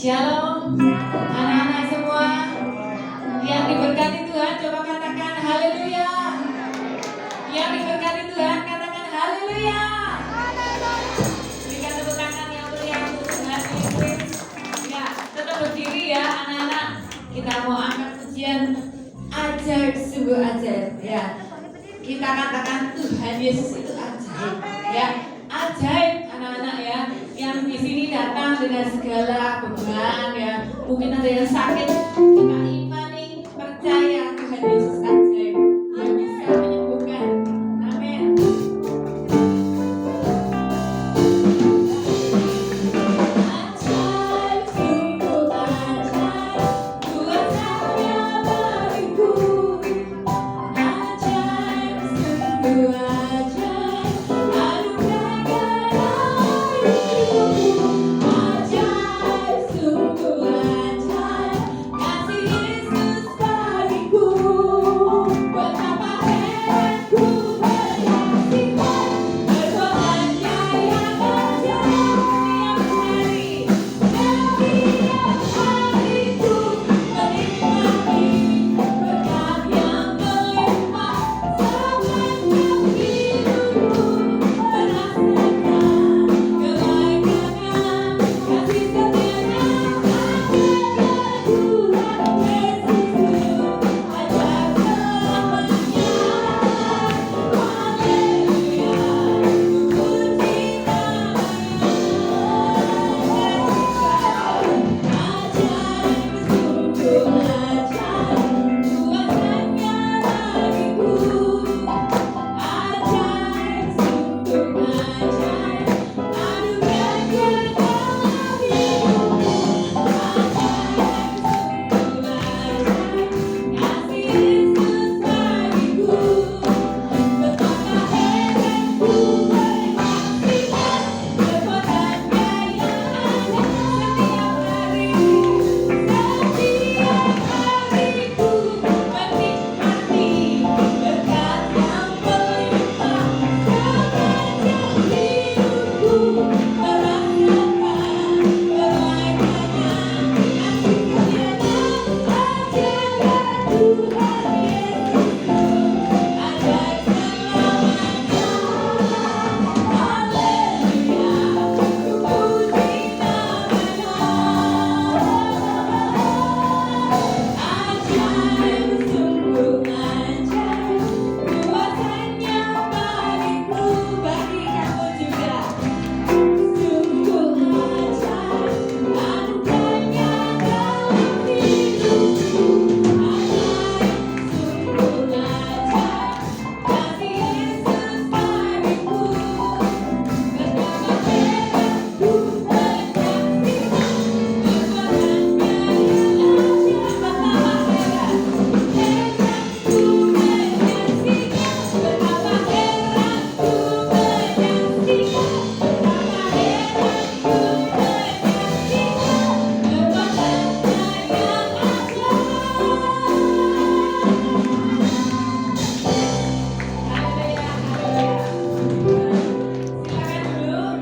Shalom, anak-anak semua yang diberkati Tuhan, coba katakan haleluya. Yang diberkati Tuhan, katakan haleluya. Berikan tepuk tangan yang meriah untuk Tuhan Yesus. Ya, tetap berdiri ya anak-anak. Kita mau angkat pujian ajaib, sungguh ajaib. Ya, kita katakan Tuhan Yesus itu ajaib. Ya, ajaib anak-anak ya. Yang di sini datang dengan segala beban ya. Mungkin ada yang sakit. Kita imani, percaya Tuhan Yesus ajaib yang bisa menyembuhkan. Amin. Ajaib, sungguh ajaib, kuasanya bagiku. Ajaib, sungguh ajaib, ajaib, sungguh ajaib, kasih Yesus bagiku. Betapa hebatku menyaksikan perbuatannya yang ajaib setiap hari. Setiap hariku menikmati berkat yang melimpah sepanjang hidupku. Merasakan kebaikan, kasih setianya adalah Tuhan Yesusku. Ajaib selamanya. Haleluya, puji ajaib, sungguh ajaib, kuasanya bagiku. Ajaib, sungguh ajaib, anugerahnya dalam hidupku. Ajaib, sungguh ajaib, kasih Yesus bagiku. Betapa hebatku menyaksikan perbuatannya yang ajaib setiap hari. Setiap hariku menikmati berkat yang melimpah sepanjang hidupku. Merasakan kebaikannya, kasih setianya adalah Tuhan Yesusku. Ajaib selamanya. Haleluya, puji namanya. Ajaib, sungguh ajaib, kuasanya bagiku, bagi kamu juga. Sungguh ajaib, anugerahnya dalam hidupku. Ajaib, sungguh ajaib, kasih Yesus bagiku. Betapa hebatku menyaksikan perbuatannya yang ajaib. Betapa hebatku menyaksikan, betapa hebatku menyaksikan, betapa hebatku menyaksikan perbuatannya yang ajaib. Haleluya, haleluya. Silakan duduk.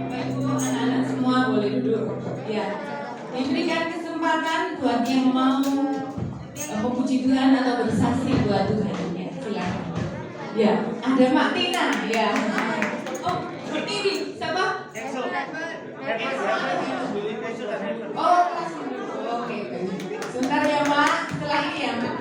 Bapak Ibu, anak-anak semua boleh duduk. Ya, diberikan kesempatan buat yang mau memuji Tuhan atau bersaksi buat Tuhan. Ya, silakan. Ya, ada Mak Tina. Ya. Oh, ini siapa? Oh, kasih dulu. Oke. Sebentar ya, Mak. Setelah ini ya, Mak.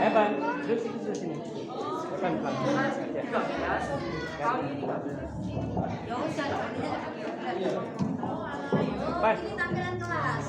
Evan, duduk sini. Pelan-pelan. Ya usah, Pas. ini tampilan kelas.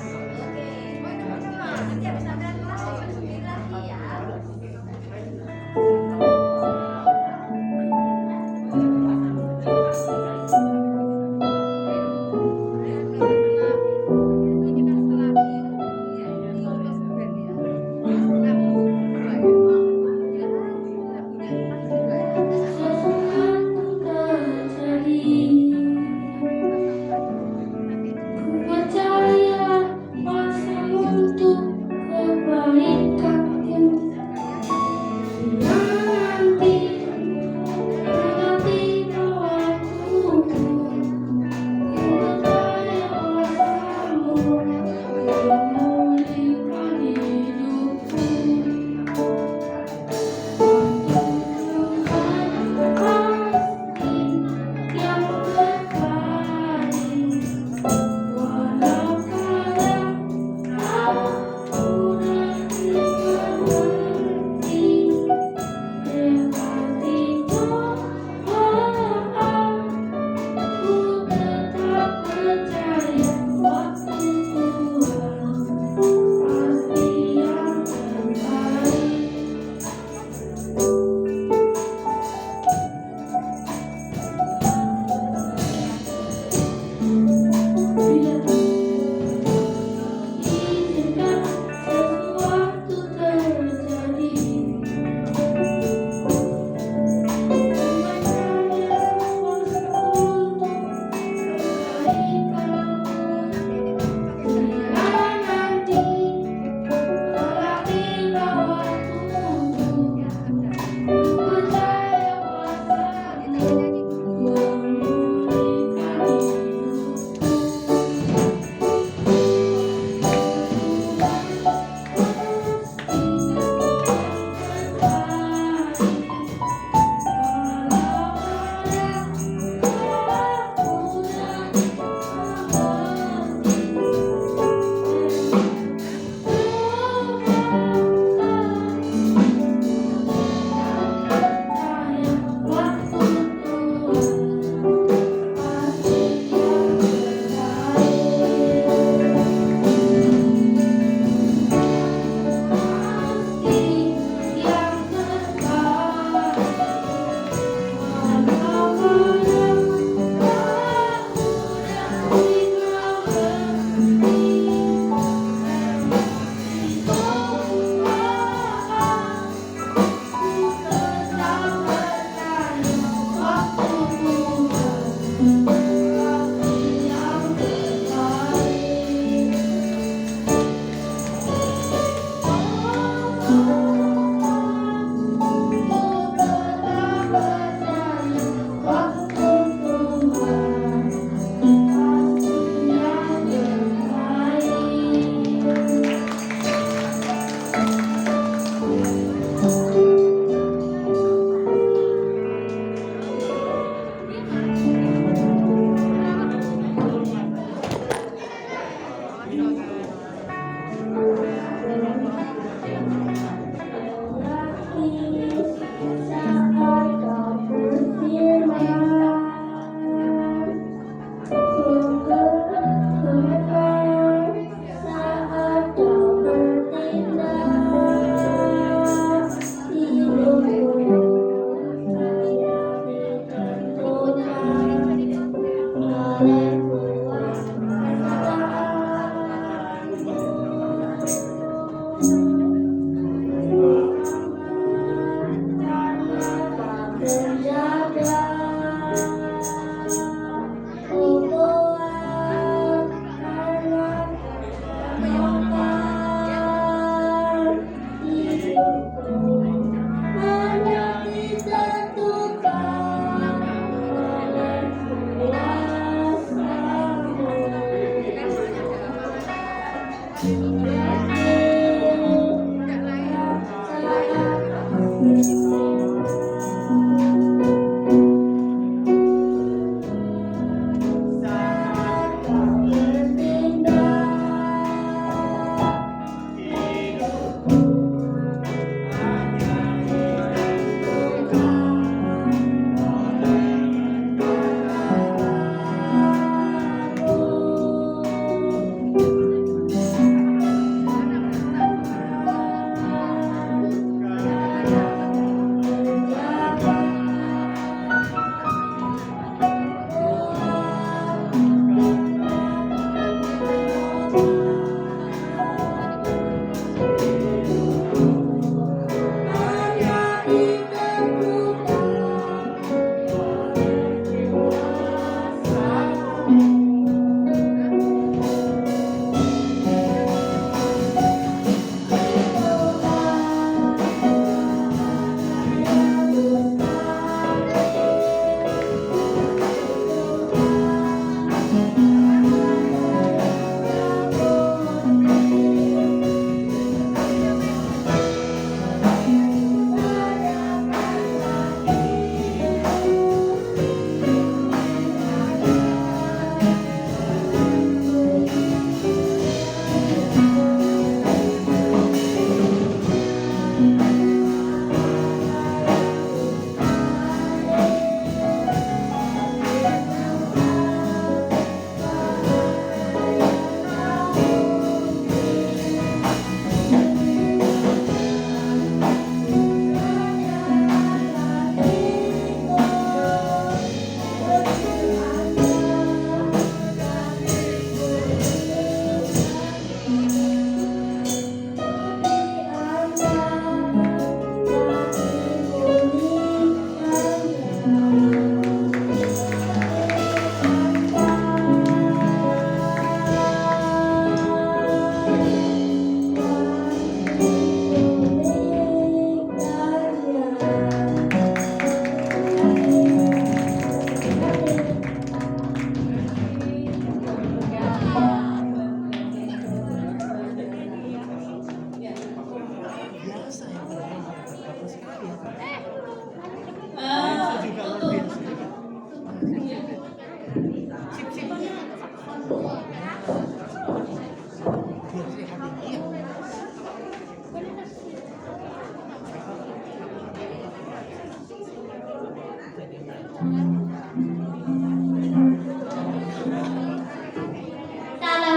Salam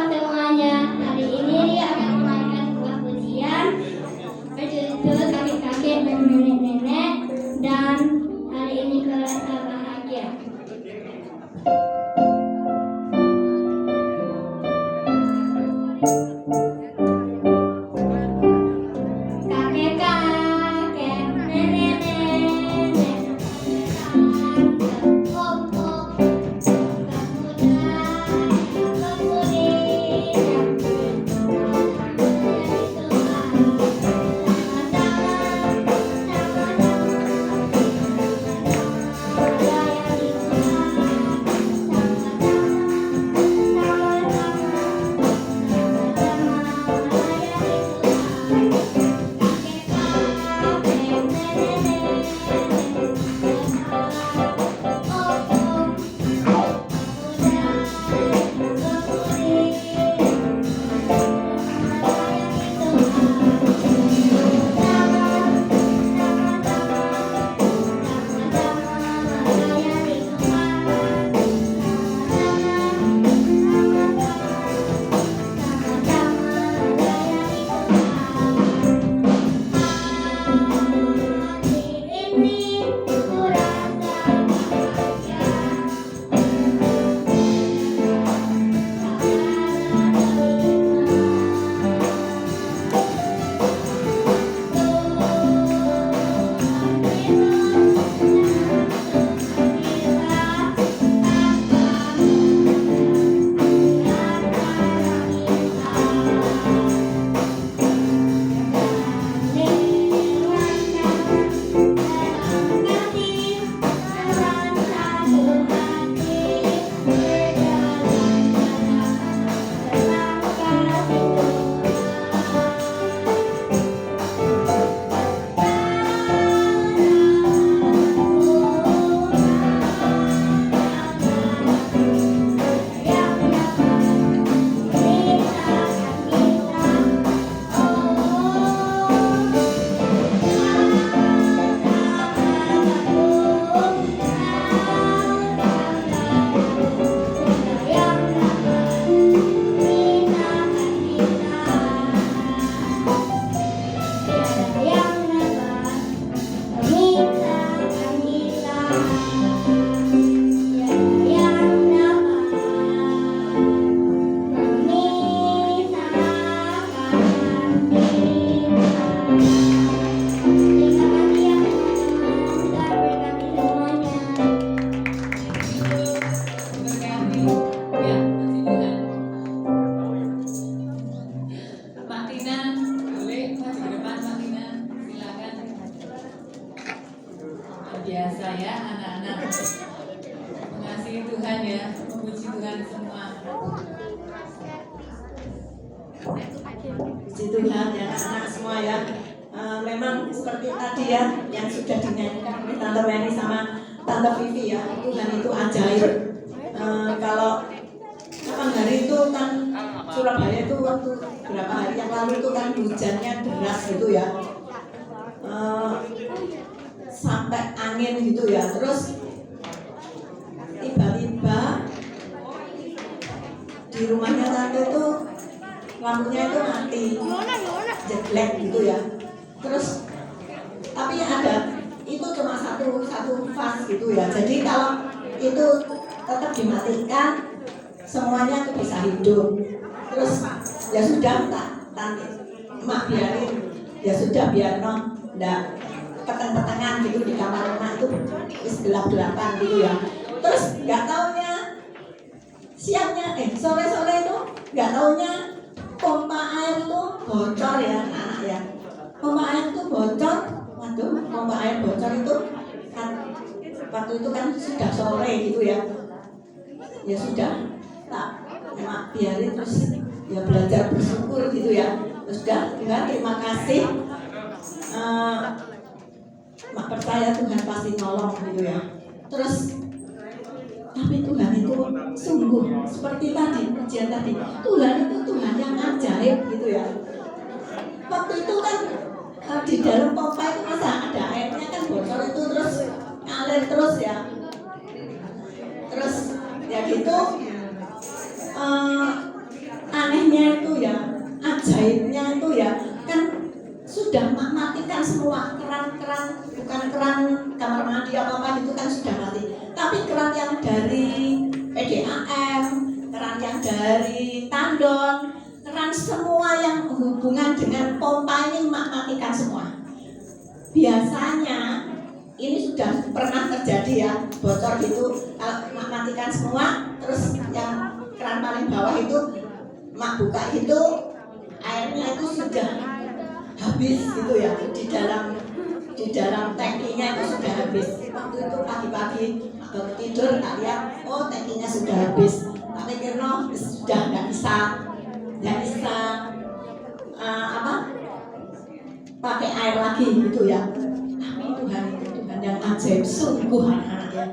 semuanya. Hari ini Ria akan memainkan sebuah pujian berjudul kakek-kakek dan nenek-nenek dan hari ini kerasa bahagia. Kakek-kakek, nenek-nenek, tante, om-om, Puji Tuhan ya anak-anak semua ya. Memang seperti tadi ya yang sudah dinyanyikan oleh Tante Mary sama Tante Vivi ya, Tuhan itu ajaib. Kalau kapan hari itu kan Surabaya itu waktu berapa hari yang lalu itu kan hujannya deras gitu ya, sampai angin gitu ya. Terus tiba-tiba di rumahnya tante itu lampunya itu mati, jeglek gitu ya. Terus tapi ada itu cuma satu fase gitu ya. Jadi kalau itu tetap dimatikan semuanya itu bisa hidup. Terus ya sudah tante mak biarin, ya sudah biar ndak peteng-petengan gitu di kamar rumah itu gelap-gelapan gitu ya. Terus nggak taunya siangnya sore-sore itu nggak taunya pompa air itu bocor ya anak ya. Pompa air itu bocor, waduh pompa air bocor itu kan waktu itu kan sudah sore gitu ya. Ya sudah tak mak biarin terus ya belajar bersyukur gitu ya. Terus sudah Tuhan terima kasih, mak percaya Tuhan pasti nolong gitu ya. Terus tapi Tuhan itu sungguh seperti tadi pujian tadi, Tuhan itu Tuhan yang ajaib gitu ya. Waktu itu kan di dalam pompa itu masa ada airnya kan bocor itu terus ngalir terus ya. Terus ya gitu, anehnya itu ya, ajaibnya itu ya kan sudah matikan semua keran-keran, bukan keran kamar mandi apa-apa itu kan sudah mati. Tapi keran yang dari PDAM, keran yang dari tandon, keran semua yang hubungan dengan pompa ini matikan semua. Biasanya ini sudah pernah terjadi ya, bocor gitu, matikan semua. Terus yang keran paling bawah itu mak buka itu airnya itu sudah habis gitu ya, di dalam tangkinya itu sudah habis. Waktu itu pagi-pagi baru tidur tak lihat, oh tangkinya sudah habis. Tak pikir sudah nggak bisa pakai air lagi gitu ya. Tapi Tuhan itu Tuhan yang ajaib sungguh anak-anak ya.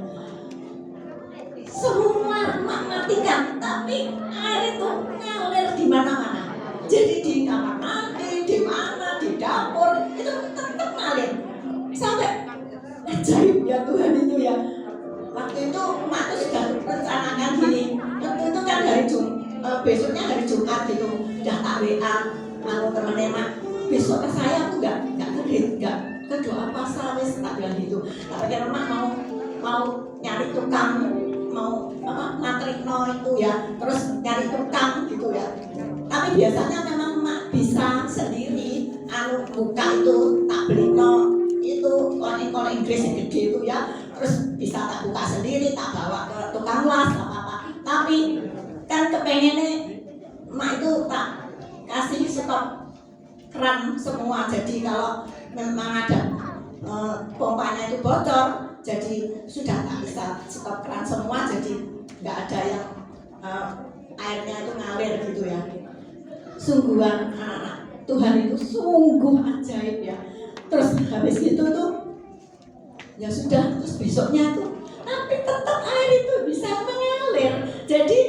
Semua matikan, tapi air itu ngalir di mana-mana. Jadi di kamar mandi, di mana, di dapur itu tetap ngalir. Sampai ajaib ya Tuhan itu ya. Waktu itu emak tuh sudah rencanakan gini. Waktu itu kan besoknya hari Jumat gitu, udah tak WA lalu temennya mak, besok ke saya aku nggak kedoa pasal wes tak bilang gitu. Tapi kan emak mau nyari tukang, mau matrikno itu ya, terus nyari tukang gitu ya. Tapi biasanya memang mak bisa sendiri buka itu tak beli itu kalau Inggris yang gede itu ya, terus bisa tak buka sendiri, tak bawa ke tukang las apa-apa. Tapi kan kepengennya mak itu tak kasih stop keran semua. Jadi kalau memang ada pompanya itu bocor, jadi sudah tak bisa stop keran semua, jadi nggak ada yang airnya itu ngalir gitu ya. Sungguhan anak-anak Tuhan itu sungguh ajaib ya. Terus habis itu tuh ya sudah, terus besoknya tuh tapi tetap air itu bisa mengalir, jadi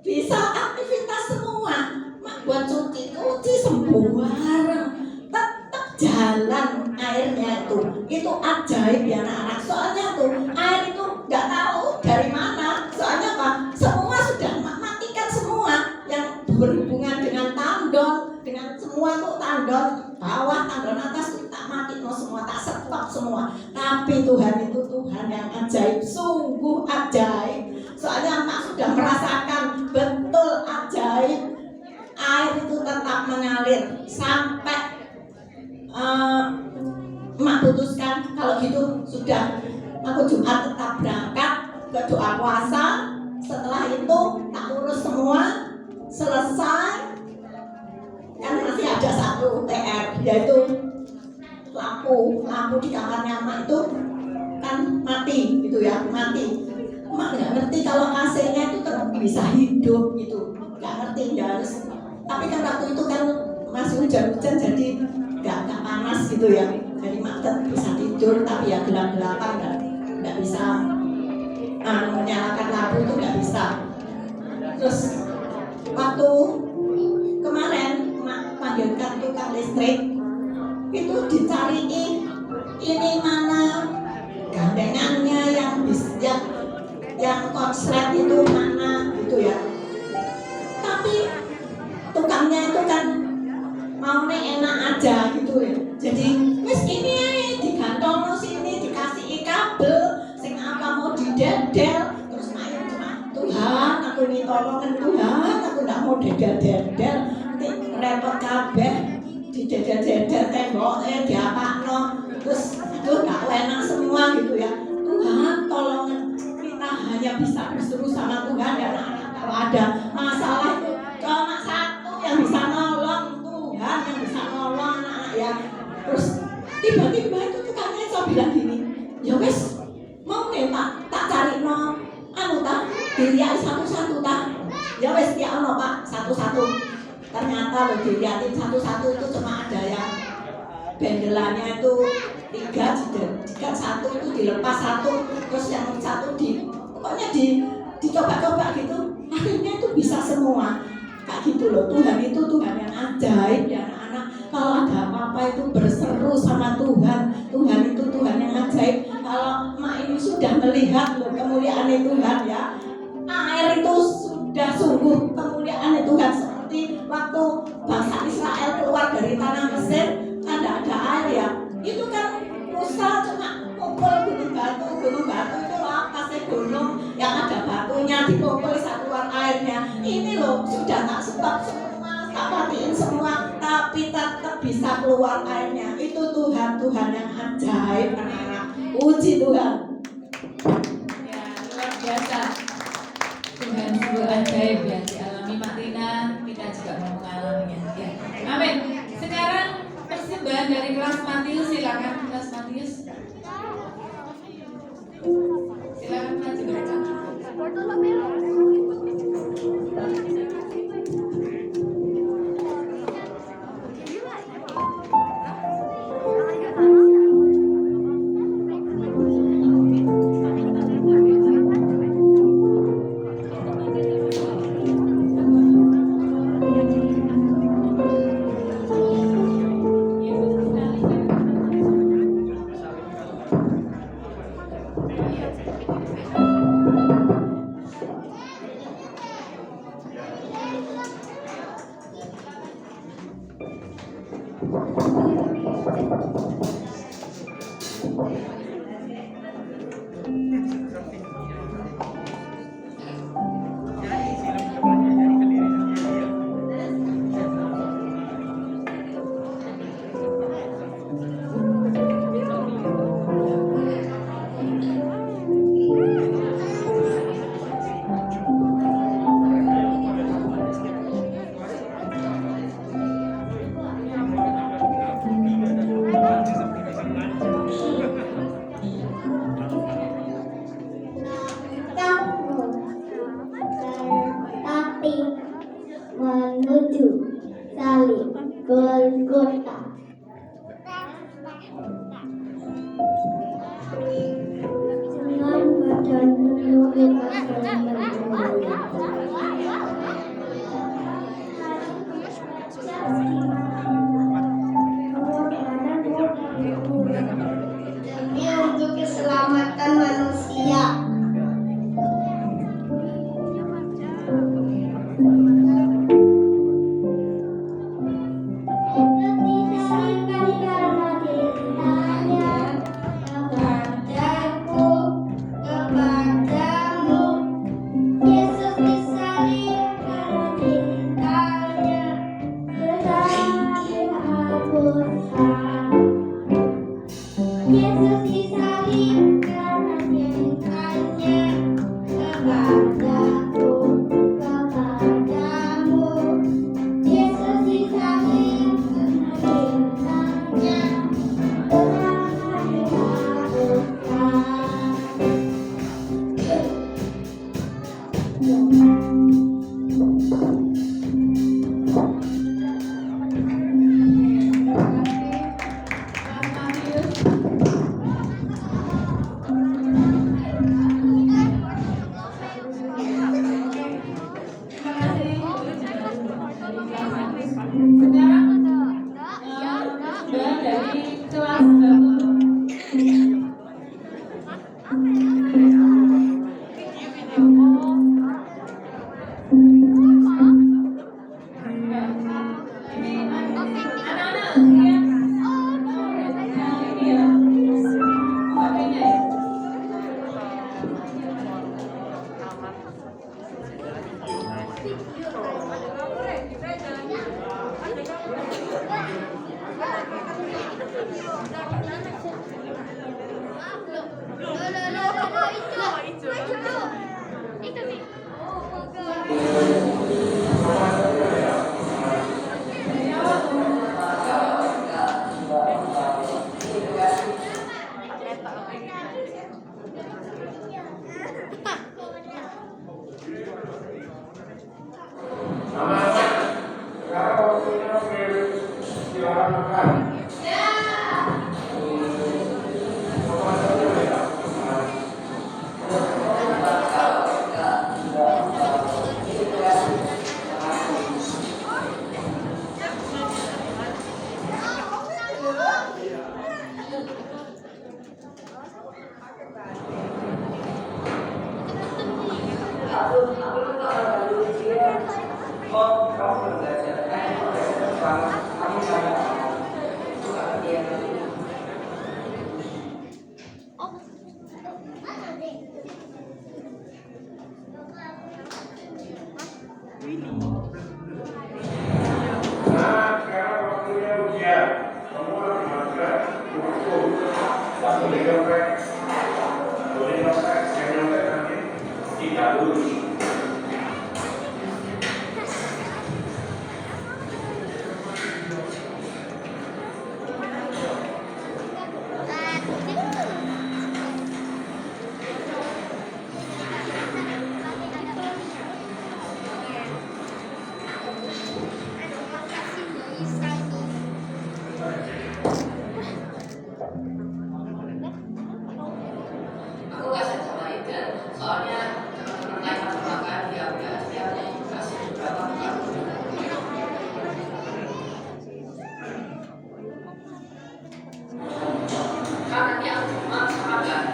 bisa aktivitas semua. Mak buat cuci sembarang tetap jalan airnya itu ajaib ya anak-anak. Soalnya tuh air itu nggak tahu dari mana, soalnya apa, semua sudah matikan semua yang berhubungan dengan tandon, dengan semua tuh tandon bawah, tandon atas tuh tak mati semua, tak stop semua. Tapi Tuhan itu Tuhan yang ajaib, sungguh ajaib. Soalnya mak sudah merasakan betul ajaib, air itu tetap mengalir sampai mak putuskan kalau gitu sudah aku Jumat tetap berangkat ke doa puasa. Setelah itu tak urus semua, selesai kan masih ada satu PR, yaitu lampu di kamarnya mak itu kan mati gitu ya, mati. Mak nggak ngerti kalau AC-nya itu tetap bisa hidup gitu, nggak ngerti, harus. Tapi kan waktu itu kan masih hujan-hujan jadi nggak panas gitu ya. Jadi macet bisa tidur tapi ya gelap-gelapan nggak bisa menyalakan lampu itu nggak bisa. Terus waktu kemarin panggilkan tukang listrik itu dicariin ini mana gandengannya yang konslet itu mana gitu ya. Tapi tukangnya itu kan maunya enak aja gitu ya. Jadi wes ini aja digantung sini dikasih kabel sing apa mau didedel terus main cuma Tuhan aku ini tolongin Tuhan aku nggak mau dedel-dedel nanti repot kabeh didedel-dedel temboknya diapakno terus aduh nggak enak semua gitu ya. Tuhan tolongin kita hanya bisa berseru sama Tuhan ya anak-anak. Kalau ada masalah itu cuma satu yang bisa nolong Tuhan yang bisa nolong anak-anak ya. Terus tiba-tiba itu tukangnya saya bilang gini, ya wes mau nih tak cari no tak dilihat satu-satu tak ya wes ya ono Pak satu-satu. Ternyata lo dilihatin satu-satu itu cuma ada yang bendelannya itu 3 jika satu itu dilepas satu terus yang satu pokoknya dicoba-coba gitu akhirnya itu bisa semua kayak gitu loh. Tuhan itu Tuhan yang ajaib ya anak-anak. Kalau ada apa-apa itu berseru sama Tuhan. Tuhan itu Tuhan yang ajaib. Kalau emak ini sudah melihat loh kemuliaan Tuhan ya, air itu sudah sungguh kemuliaan Tuhan. Seperti waktu bangsa Israel keluar dari tanah Mesir kan tidak ada air ya, itu kan Musa cuma kumpul gunung batu itu loh pasir gunung yang ada batunya dikumpul satu keluar airnya. Ini loh sudah tak sebab semua tak matiin semua tapi tetap bisa keluar airnya. Itu Tuhan yang ajaib anak-anak. Puji Tuhan. Ya, luar biasa. Tuhan sungguh ajaib ya dialami Marina, kita juga mau mengalaminya. Ya. Amin. Sekarang persembahan dari kelas Matius, silakan kelas Matius. Silakan maju ke depan. Menuju salib Golgota. Dengan badan penuh luka dan demi untuk keselamatan manusia. Roti Sekarang Mbak dari kelas berapa? Aku kasih sama Ida, soalnya teman-teman lain makan dia udah siap nih kasih beberapa kartu. Kan nanti aku cuma sama kan.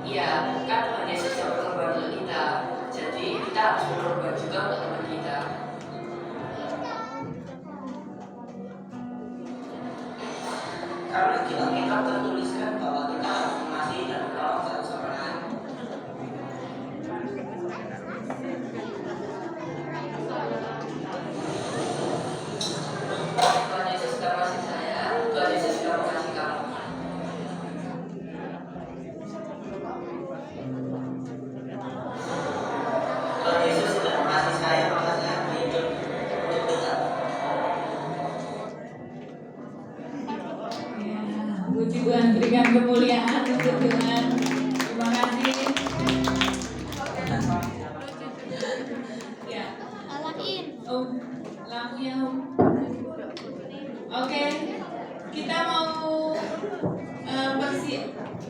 Iya, kan Tuhan Yesus yang berkorban untuk kita, jadi kita harus berkorban juga untuk teman kita. Karena di Alkitab tertuliskan bahwa kita harus mengasihi dan menolong satu sama lain. Tuhan Yesus sudah kasih saya, Tuhan Yesus sudah mengasihi kamu. Tuhan Yesus sudah mengasihi saya, maka saya hidup untuk Tuhan. Puji Tuhan, berikan kemuliaan untuk Tuhan. Terima kasih. Ya. Om, lampunya Om. Oke, kita mau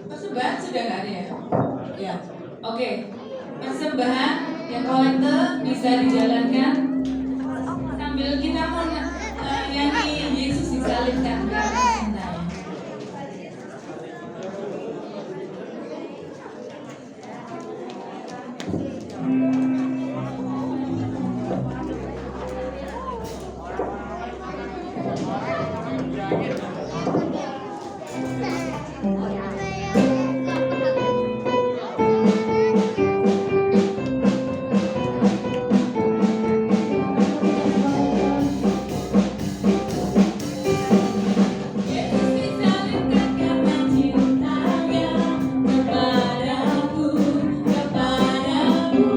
persembahan sudah nggak ada ya? Ya. Oke, persembahan yang kolekte bisa dijalankan sambil kita mau nyanyi Yesus disalibkan karena cintanya. Yesus disalibkan karena cintanya kepadaku, kepadamu.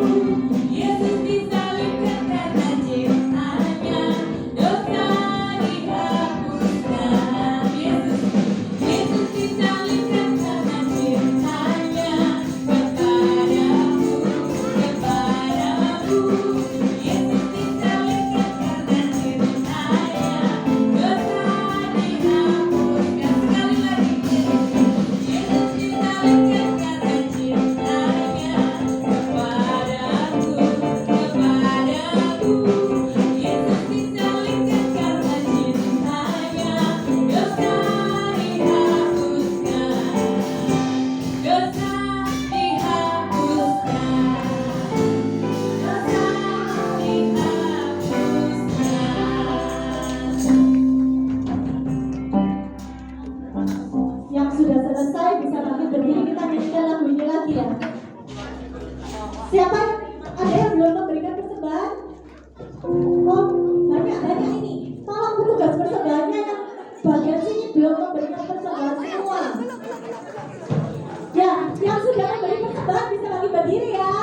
Siapa? Ada yang belum memberikan persembahan? Oh, banyak ini. Tolong petugas persembahannya yang bagian sini belum memberikan persembahan semua. Ya, yang sudah memberi persembahan bisa lagi berdiri ya.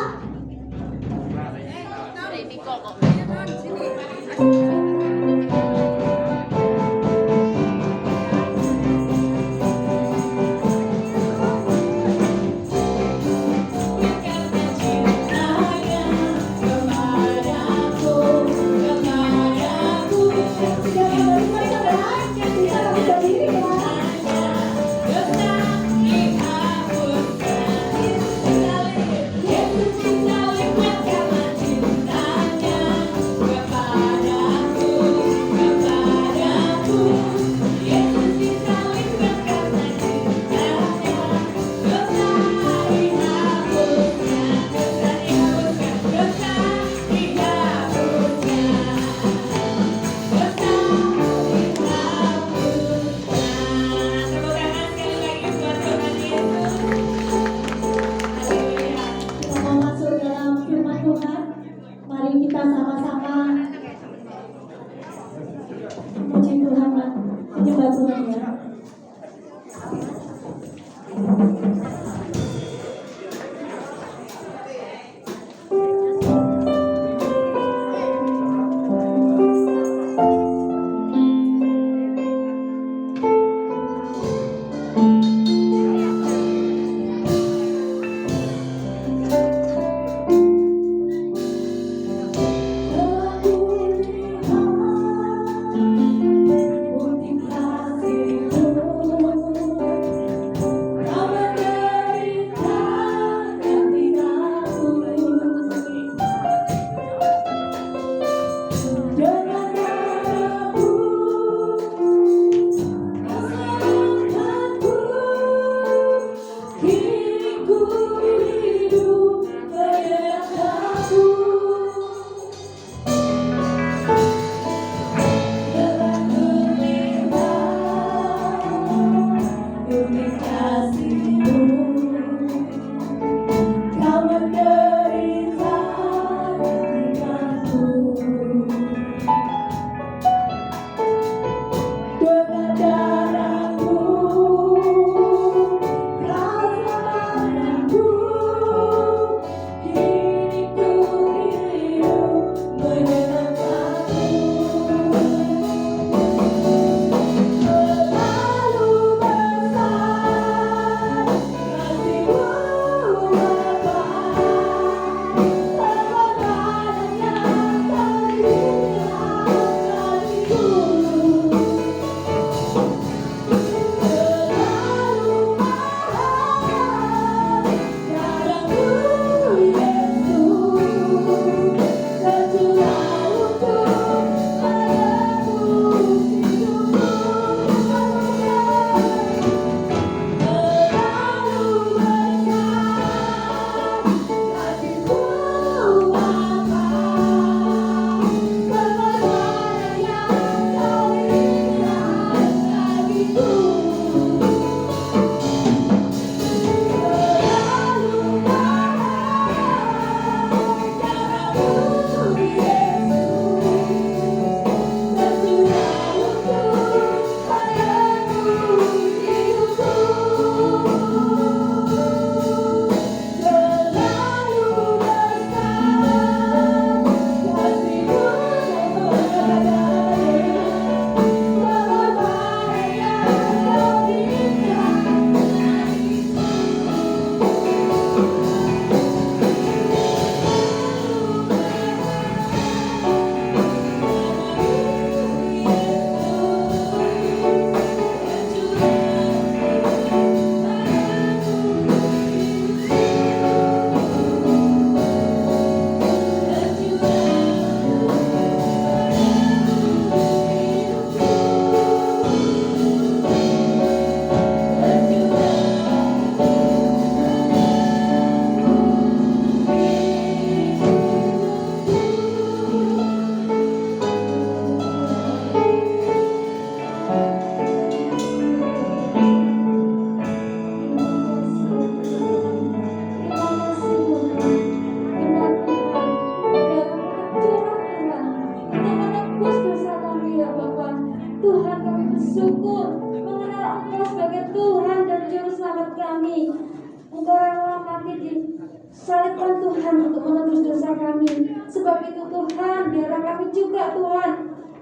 menebus dosa kami. Sebab itu Tuhan, biarlah kami juga Tuhan,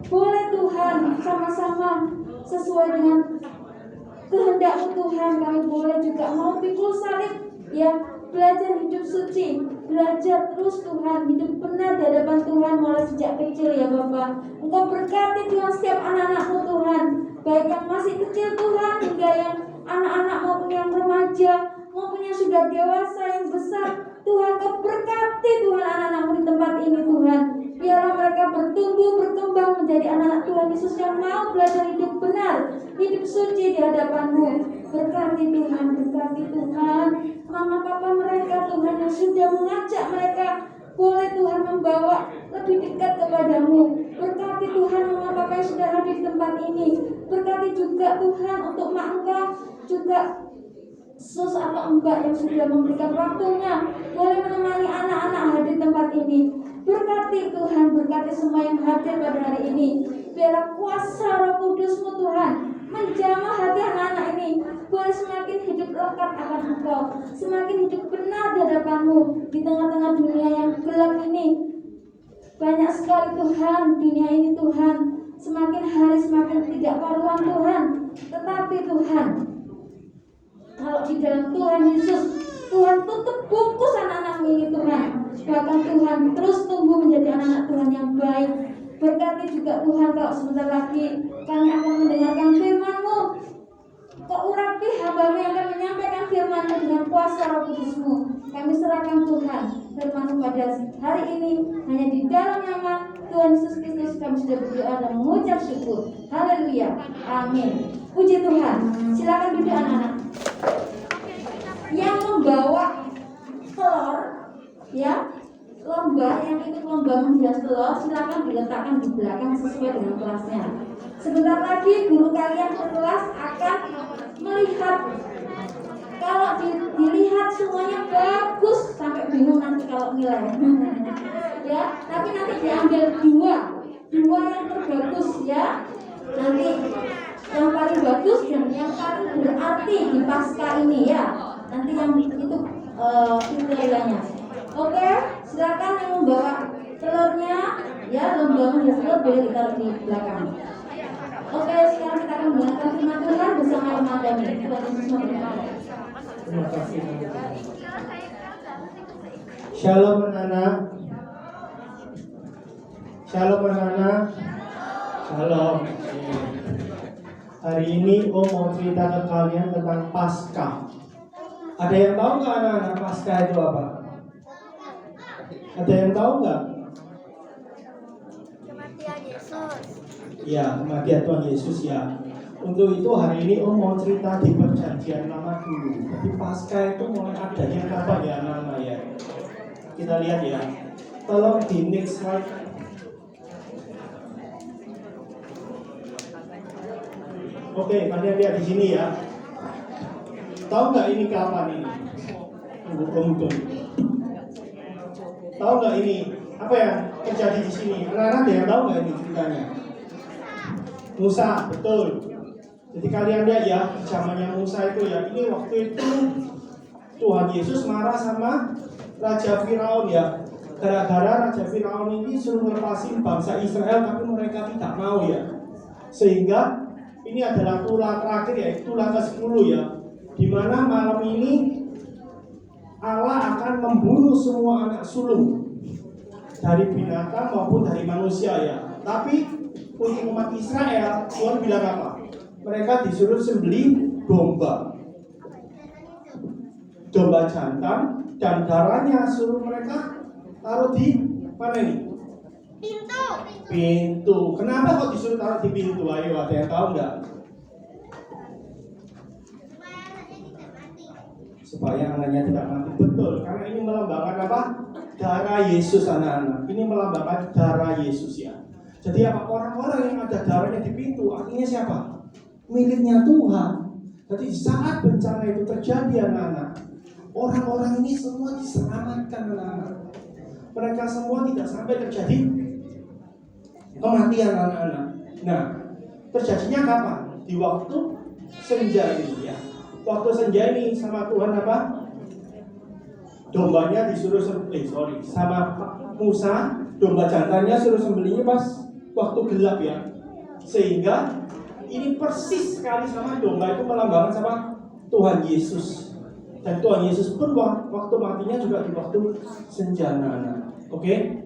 boleh Tuhan sama-sama sesuai dengan kehendak-Mu Tuhan, kami boleh juga mau pikul salib, ya, belajar hidup suci, belajar terus Tuhan, hidup benar di hadapan Tuhan mulai sejak kecil ya Bapa. Engkau berkati Tuhan setiap anak-anak-Mu Tuhan, baik yang masih kecil Tuhan, hingga yang anak-anak maupun yang remaja, maupun yang sudah dewasa, yang besar. Tuhan, Kau berkati Tuhan anak-anak-Mu di tempat ini Tuhan. Biarlah mereka bertumbuh, berkembang menjadi anak-anak Tuhan Yesus yang mau belajar hidup benar, hidup suci di hadapan-Mu. Berkati Tuhan, berkati Tuhan mama papa mereka Tuhan yang sudah mengajak mereka, boleh Tuhan membawa lebih dekat kepadamu. Berkati Tuhan mama papa yang sudah hadir di tempat ini. Berkati juga Tuhan untuk mak engkau, juga sus atau mbak yang sudah memberikan waktunya, boleh menemani anak-anak hadir di tempat ini. Berkati Tuhan, berkati semua yang hadir pada hari ini. Biarlah kuasa Roh Kudus-Mu Tuhan menjamah hati anak-anak ini, boleh semakin hidup lekat akan Engkau, semakin hidup benar di hadapan-Mu di tengah-tengah dunia yang gelap ini. Banyak sekali Tuhan, dunia ini Tuhan, semakin hari semakin tidak karuan Tuhan. Tetapi Tuhan, kalau di dalam Tuhan Yesus, Tuhan tutup bungkus anak-anak-Mu ini Tuhan. Bahkan Tuhan terus tumbuh menjadi anak-anak Tuhan yang baik. Berkati juga Tuhan, kalau sebentar lagi kami akan mendengarkan firman-Mu. Kau urapi hamba-Mu yang akan menyampaikan firman-Mu dengan kuasa Roh Kudus-Mu. Kami serahkan Tuhan firman-Mu pada hari ini. Hanya di dalam nama Tuhan Yesus Kristus kami sudah berdoa dan mengucap syukur. Haleluya, amin. Puji Tuhan. Silakan duduk anak-anak. Yang membawa telur, ya, lomba yang ikut lomba menghias telur, silakan diletakkan di belakang sesuai dengan kelasnya. Sebentar lagi guru kalian berkelas akan melihat. Kalau dilihat semuanya bagus sampai bingung nanti kalau nilai. Ya, tapi nanti diambil dua yang terbagus ya. Nanti yang paling bagus dan yang paling berarti di pasca ini ya. Nanti yang itu kriterianya. Oke, silakan yang membawa telurnya, ya, lomba menghias telur boleh ditaruh di belakang. Oke, sekarang kita akan mendengarkan firman Tuhan bersama Imam Dami. Tuhan Yesus memberkati. Terima kasih. Shalom anak-anak. Shalom anak-anak. Shalom. Hari ini Om mau cerita ke kalian tentang Paskah. Ada yang tahu nggak anak-anak Paskah itu apa? Ada yang tahu nggak? Kematian Yesus. Ya, kematian Tuhan Yesus ya. Untuk itu hari ini Om mau cerita di perjanjian lama dulu. Jadi Paskah itu mulai adanya kapan ya anak-anak ya? Kita lihat ya. Tolong di next slide. Oke, kalian lihat di sini ya. Tahu nggak ini kapan ini? Tunggu. Tahu nggak ini apa yang terjadi di sini? Anak-anak ada yang tahu nggak ini ceritanya? Musa, betul. Jadi kalian lihat ya, zamannya Musa itu ya. Ini waktu itu Tuhan Yesus marah sama Raja Firaun ya. Gara-gara Raja Firaun ini suruh melepasin bangsa Israel, tapi mereka tidak mau ya. Sehingga ini adalah tulah terakhir ya, tulah ke-10 ya. Di mana malam ini Allah akan membunuh semua anak sulung dari binatang maupun dari manusia ya. Tapi untuk umat Israel, Tuhan bilang apa? Mereka disuruh sembelih domba jantan, dan darahnya suruh mereka taruh di mana ini? Pintu. Kenapa kok disuruh taruh di pintu? Ayo, ada yang tahu nggak? Supaya anaknya tidak mati. Betul, karena ini melambangkan apa? Darah Yesus anak-anak. Ini melambangkan darah Yesus ya. Jadi apa? Orang-orang yang ada darahnya di pintu, artinya siapa? Miliknya Tuhan. Jadi saat bencana itu terjadi anak-anak, orang-orang ini semua diselamatkan anak-anak. Mereka semua tidak sampai terjadi kematian anak-anak. Nah, terjadinya kapan? Di waktu senja ini ya. Waktu senja ini sama Tuhan apa? dombanya disuruh sama Musa, domba jantannya suruh sembelihnya pas waktu gelap ya. Sehingga ini persis sekali sama domba itu melambangkan sama Tuhan Yesus. Dan Tuhan Yesus pun waktu matinya juga di waktu senja, anak-anak. Oke?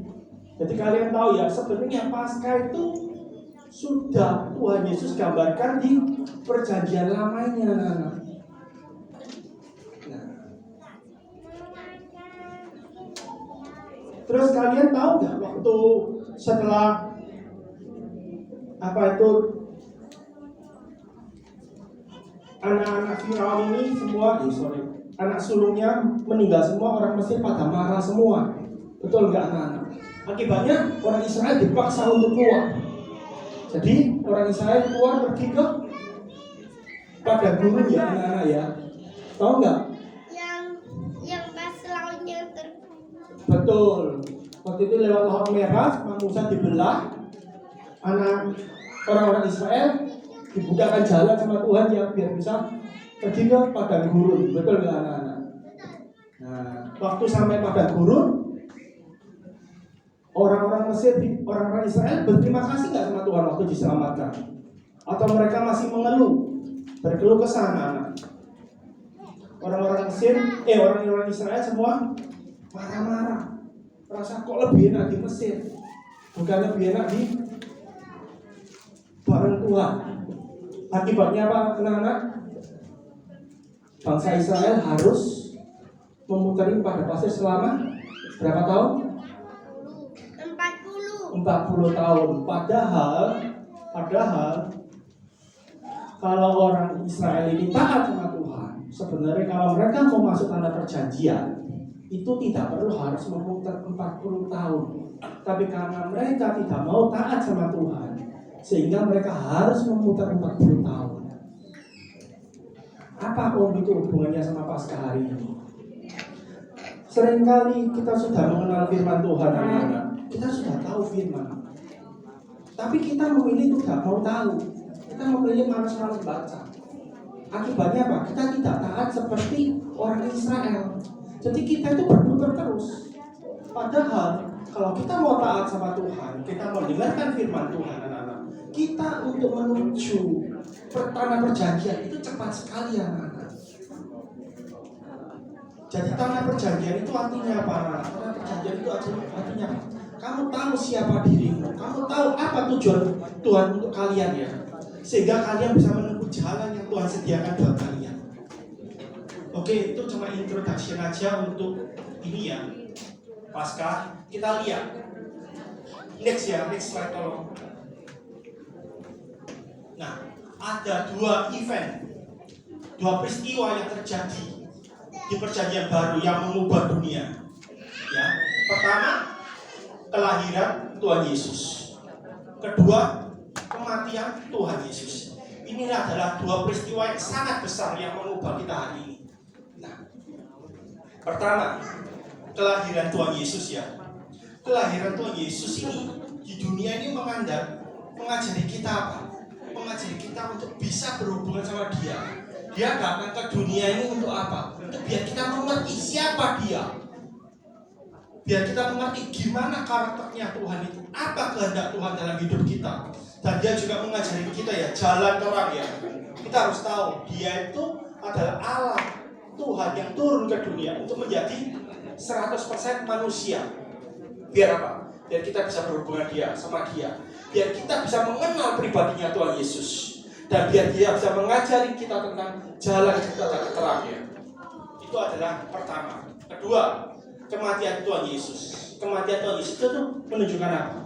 Jadi kalian tahu ya, sebenarnya Paskah itu sudah Tuhan Yesus gambarkan di perjanjian lamanya, anak-anak. Terus kalian tahu nggak waktu setelah anak-anak Firaun ini semua, anak sulungnya meninggal semua, orang Mesir pada marah semua, betul nggak anak-anak? Akibatnya orang Israel dipaksa untuk keluar. Jadi orang Israel keluar pergi ke padang gurun ya anak-anak ya, tahu nggak? Yang pas lautnya Betul. Waktu itu lewat Laut Merah, Musa dibelah. Anak orang-orang Israel dibukakan jalan sama Tuhan ya biar bisa pergi ke padang gurun. Betul nggak anak-anak? Nah, waktu sampai padang gurun, orang-orang Mesir, orang-orang Israel berterima kasih nggak sama Tuhan waktu diselamatkan? Atau mereka masih mengeluh, berkeluh kesah anak-anak? Orang-orang Mesir, orang-orang Israel semua marah-marah, merasa kok lebih enak di Mesir, bukan lebih enak di bareng Tuhan. Akibatnya apa, anak-anak? Bangsa Israel harus memutari padang pasir selama berapa tahun? 40 tahun. Padahal kalau orang Israel ini taat sama Tuhan, sebenarnya kalau mereka mau masuk tanah perjanjian, itu tidak perlu harus memutar 40 tahun. Tapi karena mereka tidak mau taat sama Tuhan, sehingga mereka harus memutar 40 tahun. Apa itu hubungannya sama Paskah hari ini? Seringkali kita sudah mengenal firman Tuhan, anak-anak. Kita sudah tahu firman, tapi kita memilih tidak mau tahu. Kita memilih malas-malas baca. Akibatnya apa? Kita tidak taat seperti orang Israel. Jadi kita itu berputar terus. Padahal kalau kita mau taat sama Tuhan, kita mau dengarkan firman Tuhan, anak-anak, kita untuk menuju tanah perjanjian itu cepat sekali, anak-anak. Jadi tanah perjanjian itu artinya apa, anak-anak? Tanah perjanjian itu artinya apa? Kamu tahu siapa dirimu, kamu tahu apa tujuan Tuhan untuk kalian ya, sehingga kalian bisa menempuh jalan yang Tuhan sediakan buat kalian. Oke, itu cuma introduction aja untuk ini ya, Paskah. Kita lihat next slide tolong. Nah, ada dua peristiwa yang terjadi di perjanjian baru yang mengubah dunia. Ya, pertama, kelahiran Tuhan Yesus. Kedua, kematian Tuhan Yesus. Inilah adalah dua peristiwa yang sangat besar yang mengubah kita hari ini. Nah, pertama, kelahiran Tuhan Yesus ya. Kelahiran Tuhan Yesus ini di dunia ini mengajari kita apa? Mengajari kita untuk bisa berhubungan sama Dia. Dia datang ke dunia ini untuk apa? Untuk biar kita mengerti siapa Dia. Biar kita mengerti gimana karakternya Tuhan itu, apa kehendak Tuhan dalam hidup kita. Dan Dia juga mengajari kita ya, jalan terang ya. Kita harus tahu Dia itu adalah Allah, Tuhan yang turun ke dunia untuk menjadi 100% manusia. Biar apa? Biar kita bisa berhubungan sama Dia. Biar kita bisa mengenal pribadinya Tuhan Yesus. Dan biar Dia bisa mengajari kita tentang jalan kita terangnya. Itu adalah pertama. Kedua, kematian Tuhan Yesus. Kematian Tuhan Yesus itu menunjukkan apa?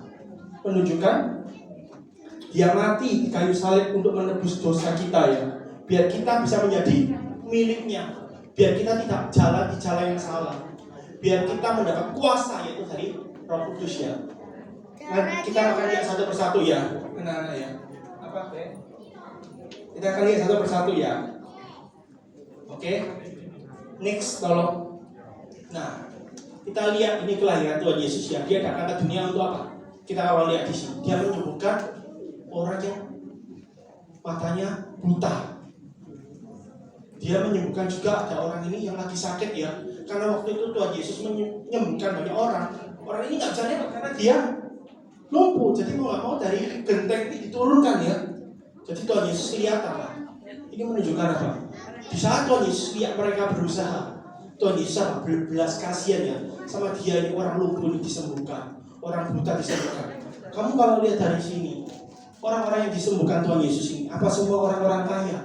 Menunjukkan Dia mati di kayu salib untuk menebus dosa kita ya. Biar kita bisa menjadi miliknya. Biar kita tidak jalan di jalan yang salah. Biar kita mendapat kuasa yaitu dari Roh Kudus ya. Nah, kita akan lihat satu persatu ya, anak-anak ya. Apa? Kita akan lihat satu persatu ya. Oke. Next tolong. Nah, kita lihat ini kelahiran Tuhan Yesus ya. Dia datang ke dunia untuk apa? Kita akan lihat di sini. Dia menyembuhkan orang yang matanya buta. Dia menyembuhkan juga ada orang ini yang lagi sakit ya. Karena waktu itu Tuhan Yesus menyembuhkan banyak orang. Orang ini nggak bisa lewat karena dia lumpuh. Jadi mau nggak mau dari genteng ini diturunkan ya. Jadi Tuhan Yesus lihat apa? Ini menunjukkan apa? Di saat Tuhan Yesus lihat mereka berusaha, Tuhan Yesus apa? Berbelas kasihan ya sama dia ini, orang lumpuh ini disembuhkan, orang buta disembuhkan. Kamu kalau lihat dari sini, orang-orang yang disembuhkan Tuhan Yesus ini, apa semua orang-orang kaya?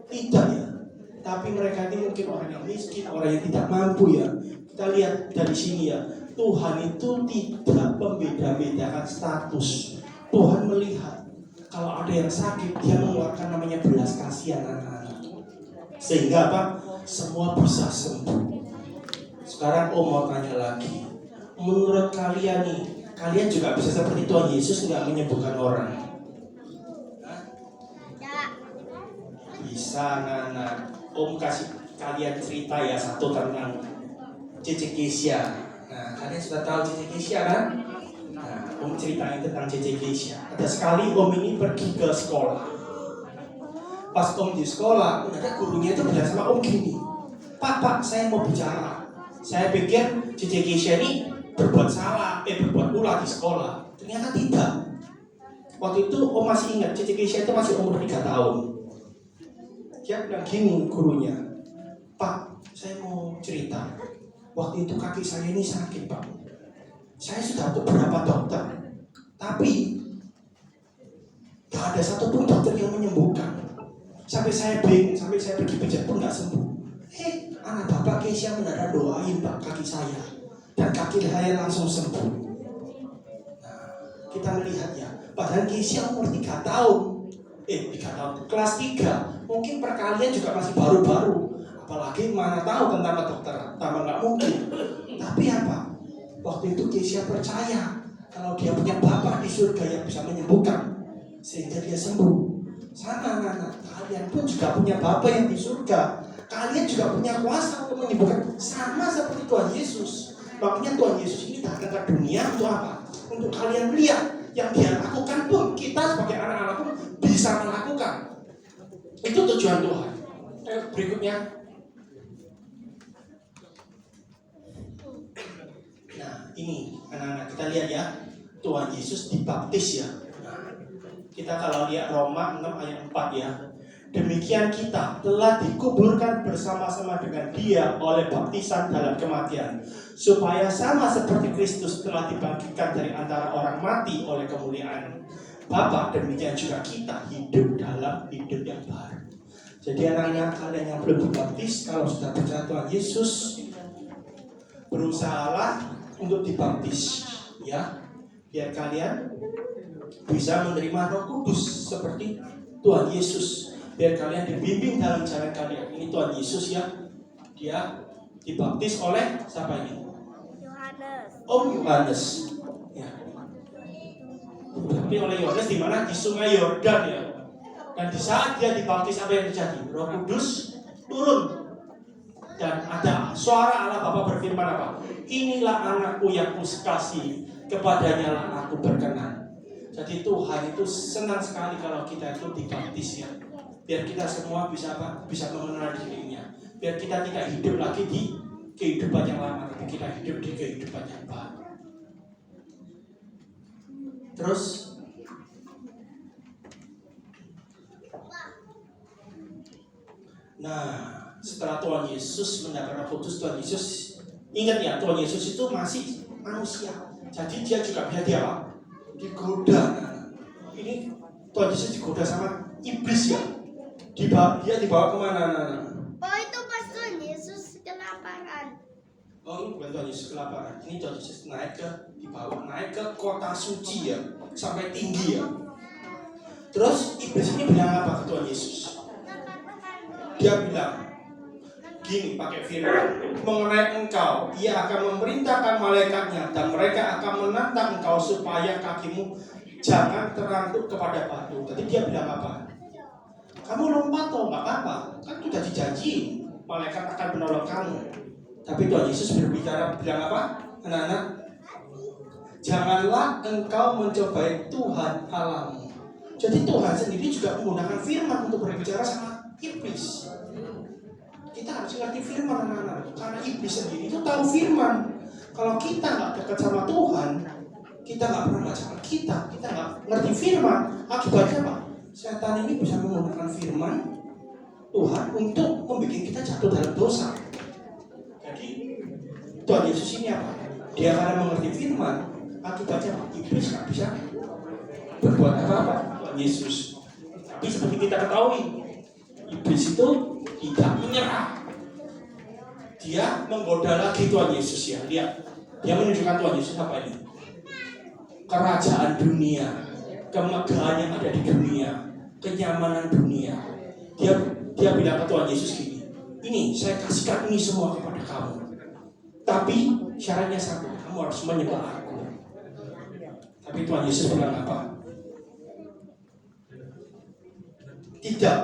Tidak ya. Tapi mereka ini mungkin orang yang miskin, orang yang tidak mampu ya. Kita lihat dari sini ya, Tuhan itu tidak membeda-bedakan status. Tuhan melihat kalau ada yang sakit, dia mengeluarkan namanya belas kasihan anak-anak. Sehingga apa? Semua bisa sembuh. Sekarang Om mau tanya lagi. Menurut kalian nih, kalian juga bisa seperti Tuhan Yesus nggak menyembuhkan orang? Hah? Bisa, anak-anak. Om kasih kalian cerita ya satu tentang Cece Kesia. Nah, kalian sudah tahu Cece Kesia kan? Nah, Om ceritain tentang Cece Kesia. Ada sekali Om ini pergi ke sekolah. Pas Om di sekolah, ada gurunya itu bilang sama Om gini, Pak, saya mau bicara. Saya pikir Cece Kesia ini berbuat salah, berbuat ulah di sekolah. Ternyata tidak. Waktu itu Om masih ingat, Cece Kesia itu masih umur 3 tahun. Dia bilang gini gurunya, Pak, saya mau cerita. Waktu itu kaki saya ini sakit, Pak. Saya sudah ke beberapa dokter, tapi gak ada satupun dokter yang menyembuhkan. Sampai saya bingung, sampai saya pergi pijat pun gak sembuh. Anak Bapak Kesia mendadak doain Pak kaki saya, dan kaki saya langsung sembuh. Nah, kita melihat ya, padahal Kesia umur 3 tahun. 3 tahun, kelas 3. Mungkin perkalian juga masih baru-baru. Apalagi mana tahu tentang kedokteran, tambah nggak mungkin. Tapi apa? Waktu itu Kesia percaya kalau dia punya Bapa di surga yang bisa menyembuhkan, sehingga dia sembuh. Sama anak-anak, kalian pun juga punya Bapa yang di surga. Kalian juga punya kuasa untuk menyembuhkan, sama seperti Tuhan Yesus. Makanya Tuhan Yesus ini datang ke dunia untuk apa? Untuk kalian melihat yang dia lakukan pun kita sebagai anak-anak pun bisa melakukan. Itu tujuan Tuhan. Berikutnya. Nah, ini anak-anak kita lihat ya, Tuhan Yesus dibaptis ya. Nah, kita kalau lihat Roma 6 ayat 4 ya. Demikian kita telah dikuburkan bersama-sama dengan Dia oleh baptisan dalam kematian, supaya sama seperti Kristus telah dibangkitkan dari antara orang mati oleh kemuliaan Bapa, demikian juga kita hidup dalam hidup yang baru. Jadi anak-anak kalian yang belum dibaptis, kalau sudah percaya Tuhan Yesus, berusahalah untuk dibaptis ya, biar kalian bisa menerima Roh Kudus seperti Tuhan Yesus. Biar kalian dibimbing dalam jalan kalian. Ini Tuhan Yesus ya, dia dibaptis oleh siapa ini? Yohanes. Om Yohanes. Ya. Tapi oleh Yohanes di mana? Di Sungai Yordan ya. Dan di saat dia dibaptis apa yang terjadi? Roh Kudus turun. Dan ada suara Allah Bapa berfirman apa? Inilah anakku yang kukasihi, kepadanya lah aku berkenan. Jadi Tuhan itu senang sekali kalau kita itu dibaptis ya. Biar kita semua bisa apa? Bisa mengenal dirinya. Biar kita tidak hidup lagi di kehidupan yang lama, tapi kita hidup di kehidupan yang baru. Terus nah, setelah Tuhan Yesus mendapat Roh Kudus, Tuhan Yesus ingat ya, Tuhan Yesus itu masih manusia. Jadi dia juga bisa apa? Digoda. Ini Tuhan Yesus digoda sama iblis ya. Dia dibawa kemana? Oh, itu pas Tuhan Yesus kelaparan. Oh, ini bukan Tuhan Yesus kelaparan. Ini Tuhan Yesus naik ke kota suci ya, sampai tinggi ya. Terus iblis ini bilang apa ke Tuhan Yesus? Dia bilang gini, pakai firman, mengenai engkau, ia akan memerintahkan malaikatnya dan mereka akan menantang engkau supaya kakimu jangan terantuk kepada batu. Tadi dia bilang apa? Kamu lompat toh, nggak apa-apa, kan sudah dijanji malaikat akan menolong kamu. Tapi Tuhan Yesus berbicara bilang apa? Anak-anak, janganlah engkau mencobai Tuhan Allahmu. Jadi Tuhan sendiri juga menggunakan firman untuk berbicara sama iblis. Kita harus ngerti firman anak-anak. Karena iblis sendiri itu tahu firman. Kalau kita nggak dekat sama Tuhan, kita nggak pernah baca Alkitab, kita nggak ngerti firman, akibatnya apa? Setan ini bisa menggunakan firman Tuhan untuk membuat kita jatuh dalam dosa. Jadi Tuhan Yesus ini apa? Dia karena mengerti firman, akibatnya apa? Iblis nggak bisa berbuat apa-apa. Tuhan Yesus. Tapi seperti kita ketahui, iblis itu tidak menyerah. Dia menggoda lagi Tuhan Yesus ya. Lihat, dia menunjukkan Tuhan Yesus apa ini? Kerajaan dunia, kemegahan yang ada di dunia, kenyamanan dunia. Dia bilang ke Tuhan Yesus gini, ini saya kasihkan ini semua kepada kamu. Tapi syaratnya satu, kamu harus menyembah aku. Tapi Tuhan Yesus bilang apa? Tidak.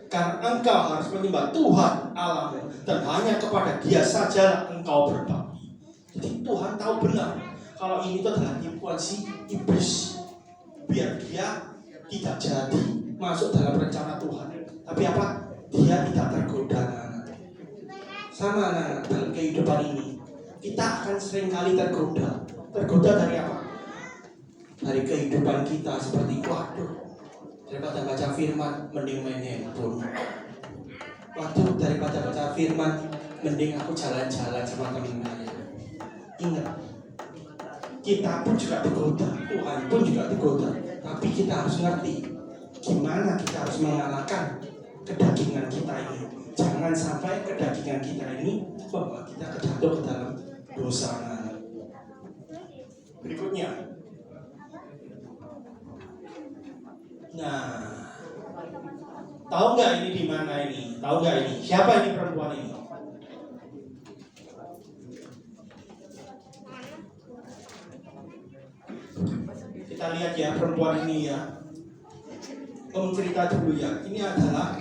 Karena engkau harus menyembah Tuhan Allahmu dan hanya kepada Dia saja engkau berbakti. Jadi Tuhan tahu benar kalau ini itu adalah tipuan si iblis, biar dia tidak jadi masuk dalam rencana Tuhan. Tapi apa? Dia tidak tergoda. Sama anak-anak dalam kehidupan ini, kita akan sering kali tergoda. Tergoda dari apa? Dari kehidupan kita seperti waduh, daripada baca firman, mending main handphone. Waduh, daripada baca firman, mending aku jalan-jalan sama teman saya. Ingat, kita pun juga digoda, Tuhan pun juga digoda. Tapi kita harus ngerti gimana kita harus mengalahkan kedagingan kita ini. Jangan sampai kedagingan kita ini membawa kita jatuh ke dalam dosa. Berikutnya, nah, tahu nggak ini di mana ini? Tahu nggak ini? Siapa ini perempuan ini? Kita lihat ya perempuan ini ya. Om cerita dulu ya. Ini adalah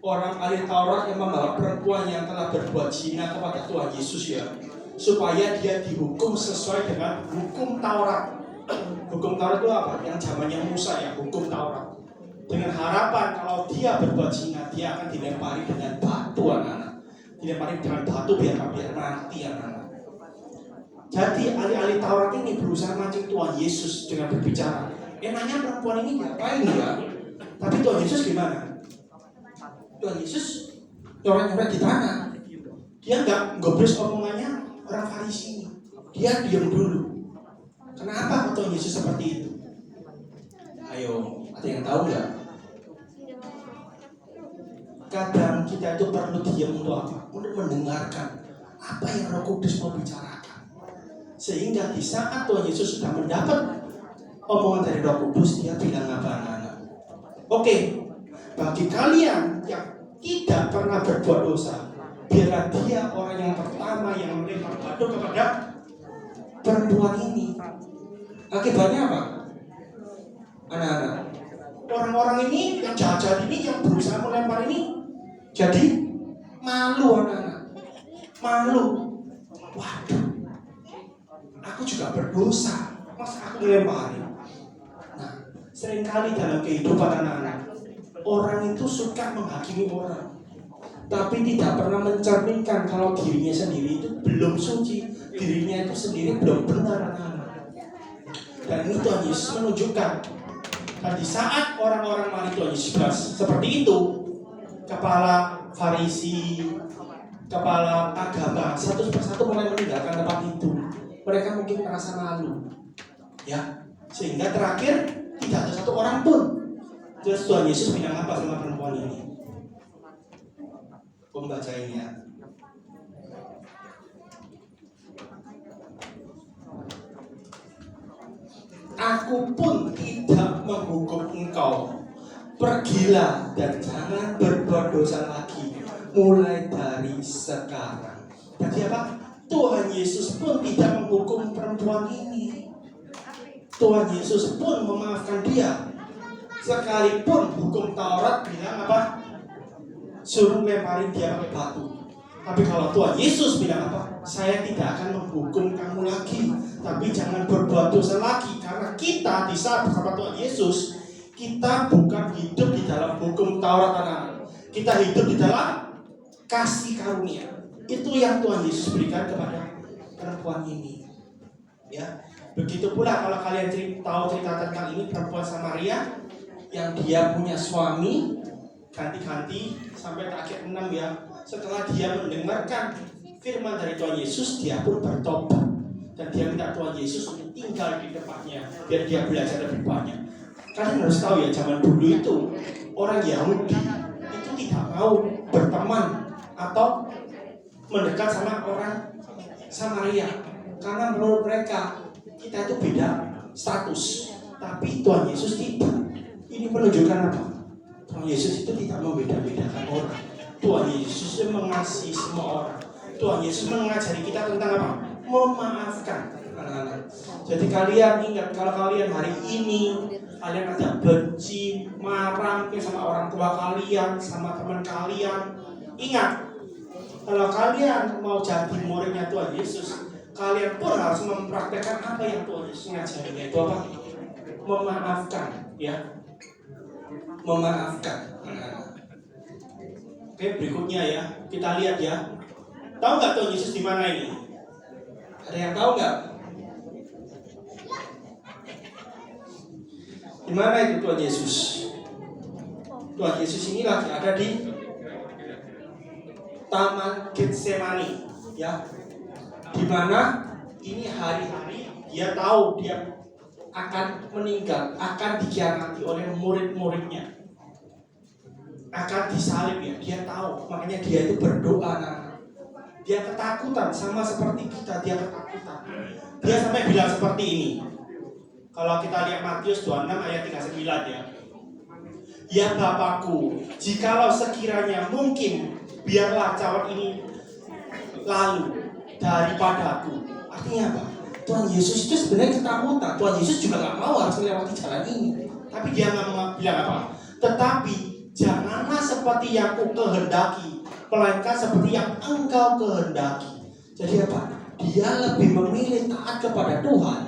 orang ahli Taurat yang membawa perempuan yang telah berbuat zina kepada Tuhan Yesus ya, supaya dia dihukum sesuai dengan hukum Taurat. Hukum Taurat itu apa? Yang zamannya Musa ya, hukum Taurat. Dengan harapan kalau dia berbuat zina, dia akan dilempari dengan batu anak-anak. Dilempari dengan batu biar mati anak-anak. Jadi ahli-ahli Taurat ini berusaha mancing Tuhan Yesus dengan berbicara. Enaknya perempuan ini diapain ya? Tapi Tuhan Yesus gimana? Tuhan Yesus orang-orang di tanah. Dia nggak gobres omongannya orang Farisi ini. Dia diam dulu. Kenapa Tuhan Yesus seperti itu? Ayo, ada yang tahu nggak? Kadang kita itu perlu diam untuk apa? Untuk mendengarkan apa yang Roh Kudus mau bicarakan. Sehingga di saat Tuhan Yesus sudah mendapat omongan dari Roh Kudus, dia bilang apa anak-anak? Oke, bagi kalian yang tidak pernah berbuat dosa, biarlah dia orang yang pertama yang melempar batu kepada perempuan ini. Akibatnya apa? Anak-anak, orang-orang ini yang jahat-jahat ini yang berusaha melempar ini jadi malu anak-anak. Malu. Waduh, aku juga berdosa, masa aku ngelempari? Nah, seringkali dalam kehidupan anak-anak, orang itu suka menghakimi orang, tapi tidak pernah mencerminkan kalau dirinya sendiri itu belum suci, dirinya itu sendiri belum benar anak-anak. Dan ini Tuhan Yesus menunjukkan. Dan di saat orang-orang mari Tuhan Yesus seperti itu, kepala Farisi, kepala agama satu persatu mulai meninggalkan tempat itu. Mereka mungkin merasa malu, ya, sehingga terakhir tidak ada satu orang pun. Terus Tuhan Yesus bilang apa sama perempuan ini? Membaca ini ya. Aku pun tidak menghukum engkau. Pergilah dan jangan berbuat dosa lagi mulai dari sekarang. Jadi apa? Tuhan Yesus pun tidak menghukum perempuan ini. Tuhan Yesus pun memaafkan dia. Sekalipun hukum Taurat bilang apa? Suruh lemparin dia pakai batu. Tapi kalau Tuhan Yesus bilang apa? Saya tidak akan menghukum kamu lagi, tapi jangan berbuat dosa lagi. Karena kita di saat bersama Tuhan Yesus, kita bukan hidup di dalam hukum Taurat anak. Kita hidup di dalam kasih karunia. Itu yang Tuhan Yesus berikan kepada perempuan ini. Ya, begitu pula kalau kalian tahu cerita tentang ini, perempuan Samaria yang dia punya suami ganti-ganti sampai akhir 6 ya. Setelah dia mendengarkan firman dari Tuhan Yesus, dia pun bertobat dan dia minta Tuhan Yesus untuk tinggal di tempatnya biar dia belajar lebih banyak. Kalian harus tahu ya, zaman dulu itu orang Yahudi itu tidak mau berteman atau mendekat sama orang Samaria karena menurut mereka kita itu beda status. Tapi Tuhan Yesus tidak. Ini menunjukkan apa? Tuhan Yesus itu tidak membeda-bedakan orang. Tuhan Yesus mengasihi semua orang. Tuhan Yesus mengajari kita tentang apa? Memaafkan anak-anak. Jadi kalian ingat, kalau kalian hari ini kalian ada benci, marah sama orang tua kalian, sama teman kalian, ingat, kalau kalian mau jadi muridnya Tuhan Yesus, kalian pun harus mempraktekkan apa yang Tuhan Yesus ngajarinya. Itu apa? Memaafkan, ya. Memaafkan. Oke, berikutnya ya, kita lihat ya. Tahu nggak Tuhan Yesus di mana ini? Ada yang tahu nggak? Di mana itu Tuhan Yesus? Tuhan Yesus ini lagi ada di Taman Getsemani, ya. Di mana ini hari-hari dia tahu dia akan meninggal, akan dikhianati oleh murid-muridnya, akan disalib ya. Dia tahu, makanya dia itu berdoa. Dia ketakutan sama seperti kita, dia ketakutan. Dia sampai bilang seperti ini. Kalau kita lihat Matius 26 ayat 39 ya. Ya Bapakku, jikalau sekiranya mungkin, biarlah cawan ini lalu daripadaku. Artinya apa? Tuhan Yesus itu sebenarnya ketakutan. Tuhan Yesus juga nggak mau harus melewati jalan ini. Tapi dia nggak bilang apa? Tetapi janganlah seperti yang ku kehendaki, melainkan seperti yang engkau kehendaki. Jadi apa? Dia lebih memilih taat kepada Tuhan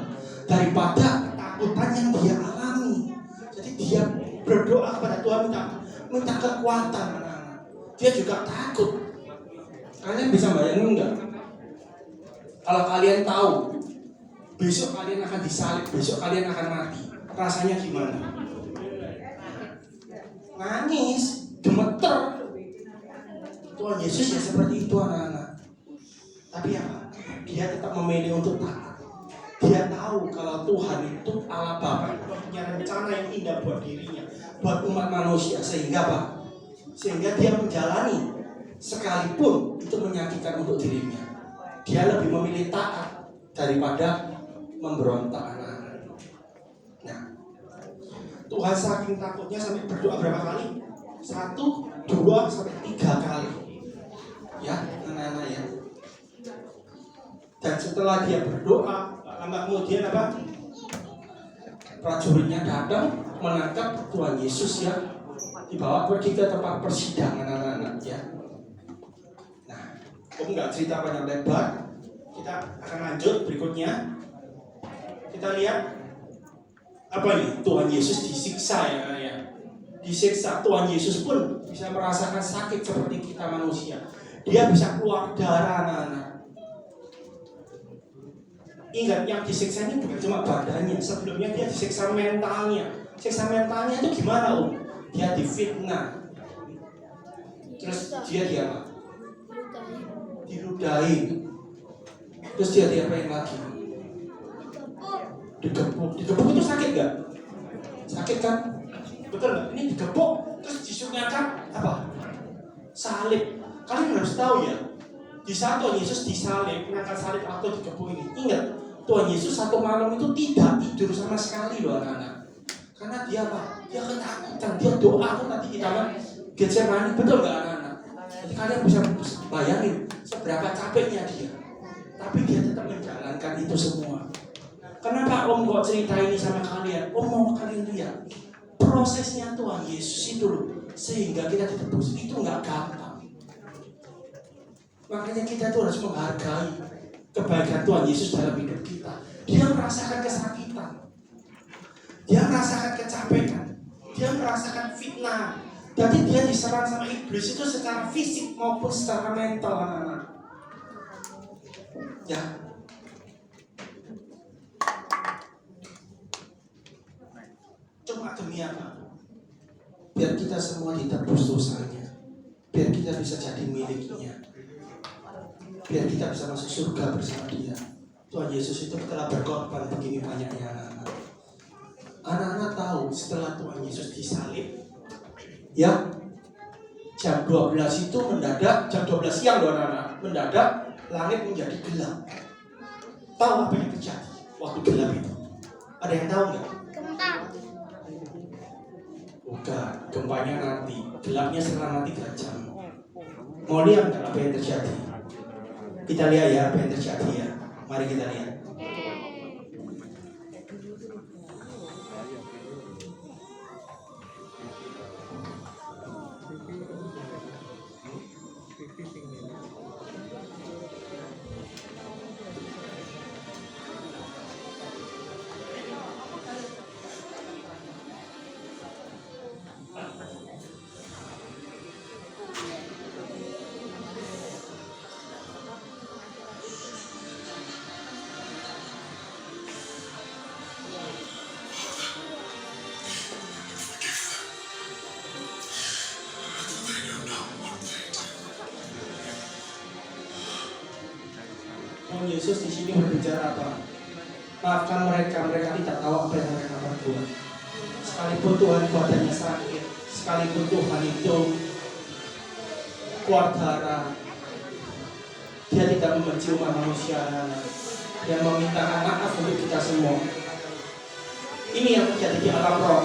daripada ketakutan yang dia alami. Jadi dia berdoa kepada Tuhan, minta kekuatan. Dia juga takut. Kalian bisa bayangin enggak? Kalau kalian tahu besok kalian akan disalib, besok kalian akan mati, rasanya gimana? Nangis, gemeter. Tuhan Yesus ya seperti itu anak-anak. Tapi apa? Dia tetap memilih untuk taat. Dia tahu kalau Tuhan itu Allah Bapa punya rencana yang indah buat dirinya, buat umat manusia. Sehingga apa? Sehingga dia menjalani sekalipun itu menyakitkan untuk dirinya. Dia lebih memilih taat daripada memberontak anak-anak. Nah, Tuhan saking takutnya sampai berdoa berapa kali? 1, 2, sampai 3 kali. Ya, anak-anak ya. Dan setelah dia berdoa, lama kemudian apa? Prajuritnya datang menangkap Tuhan Yesus ya, dibawa pergi ke tempat persidangan anak-anak ya. Nah, Om nggak cerita banyak lebar, kita akan lanjut berikutnya. Kita lihat apa nih? Tuhan Yesus disiksa ya. Disiksa. Tuhan Yesus pun bisa merasakan sakit seperti kita manusia. Dia bisa keluar darah anak-anak. Ingat, yang disiksa ini bukan cuma badannya. Sebelumnya dia disiksa mentalnya. Siksa mentalnya itu gimana Om? Dia difitnah. Terus dia apa? Diludahi. Terus dia diapain lagi? Digepuk. Digepuk itu sakit gak? Sakit kan? Betul gak? Ini digepuk terus disunyakan apa? Salib. Kalian harus tahu ya, di saat Tuhan Yesus disalib, mengangkat salib atau digepuk ini, ingat, Tuhan Yesus satu malam itu tidak tidur sama sekali loh anak-anak. Karena dia apa? Dia ketakutan, dia doa tuh tadi di taman Getsemani, betul gak anak-anak? Jadi kalian bisa bayangin seberapa capeknya dia. Tapi dia tetap menjalankan itu semua. Kenapa Om kok cerita ini sama kalian? Om mau kalian lihat prosesnya Tuhan Yesus itu loh, sehingga kita ditebus itu nggak gampang. Makanya kita tuh harus menghargai kebaikan Tuhan Yesus dalam hidup kita. Dia merasakan kesakitan, dia merasakan kecapean, dia merasakan fitnah, Jadi dia diserang sama iblis itu secara fisik maupun secara mental, anak-anak. Ya. Cuma demi apa? Biar kita semua ditebus dosanya. Biar kita bisa jadi miliknya. Biar kita bisa masuk surga bersama dia. Tuhan Yesus itu telah berkorban begini banyaknya, anak-anak. Anak-anak tahu setelah Tuhan Yesus disalib, ya, jam 12 itu mendadak, jam 12 siang loh anak-anak, mendadak langit menjadi gelap. Tahu apa yang terjadi waktu gelap itu? Ada yang tahu nggak? Gempa. Bukan, gempanya nanti, gelapnya selama 3 jam. Mau lihat nggak apa yang terjadi? Kita lihat ya apa yang terjadi ya. Mari kita lihat. Tuhan Yesus di sini berbicara apa? Maafkan mereka, mereka tidak tahu apa yang mereka perbuat. Sekalipun Tuhan badannya sakit, sekalipun Tuhan itu keluar darah, dia tidak membenci umat manusia, yang meminta maaf untuk kita semua. Ini yang terjadi di alam roh,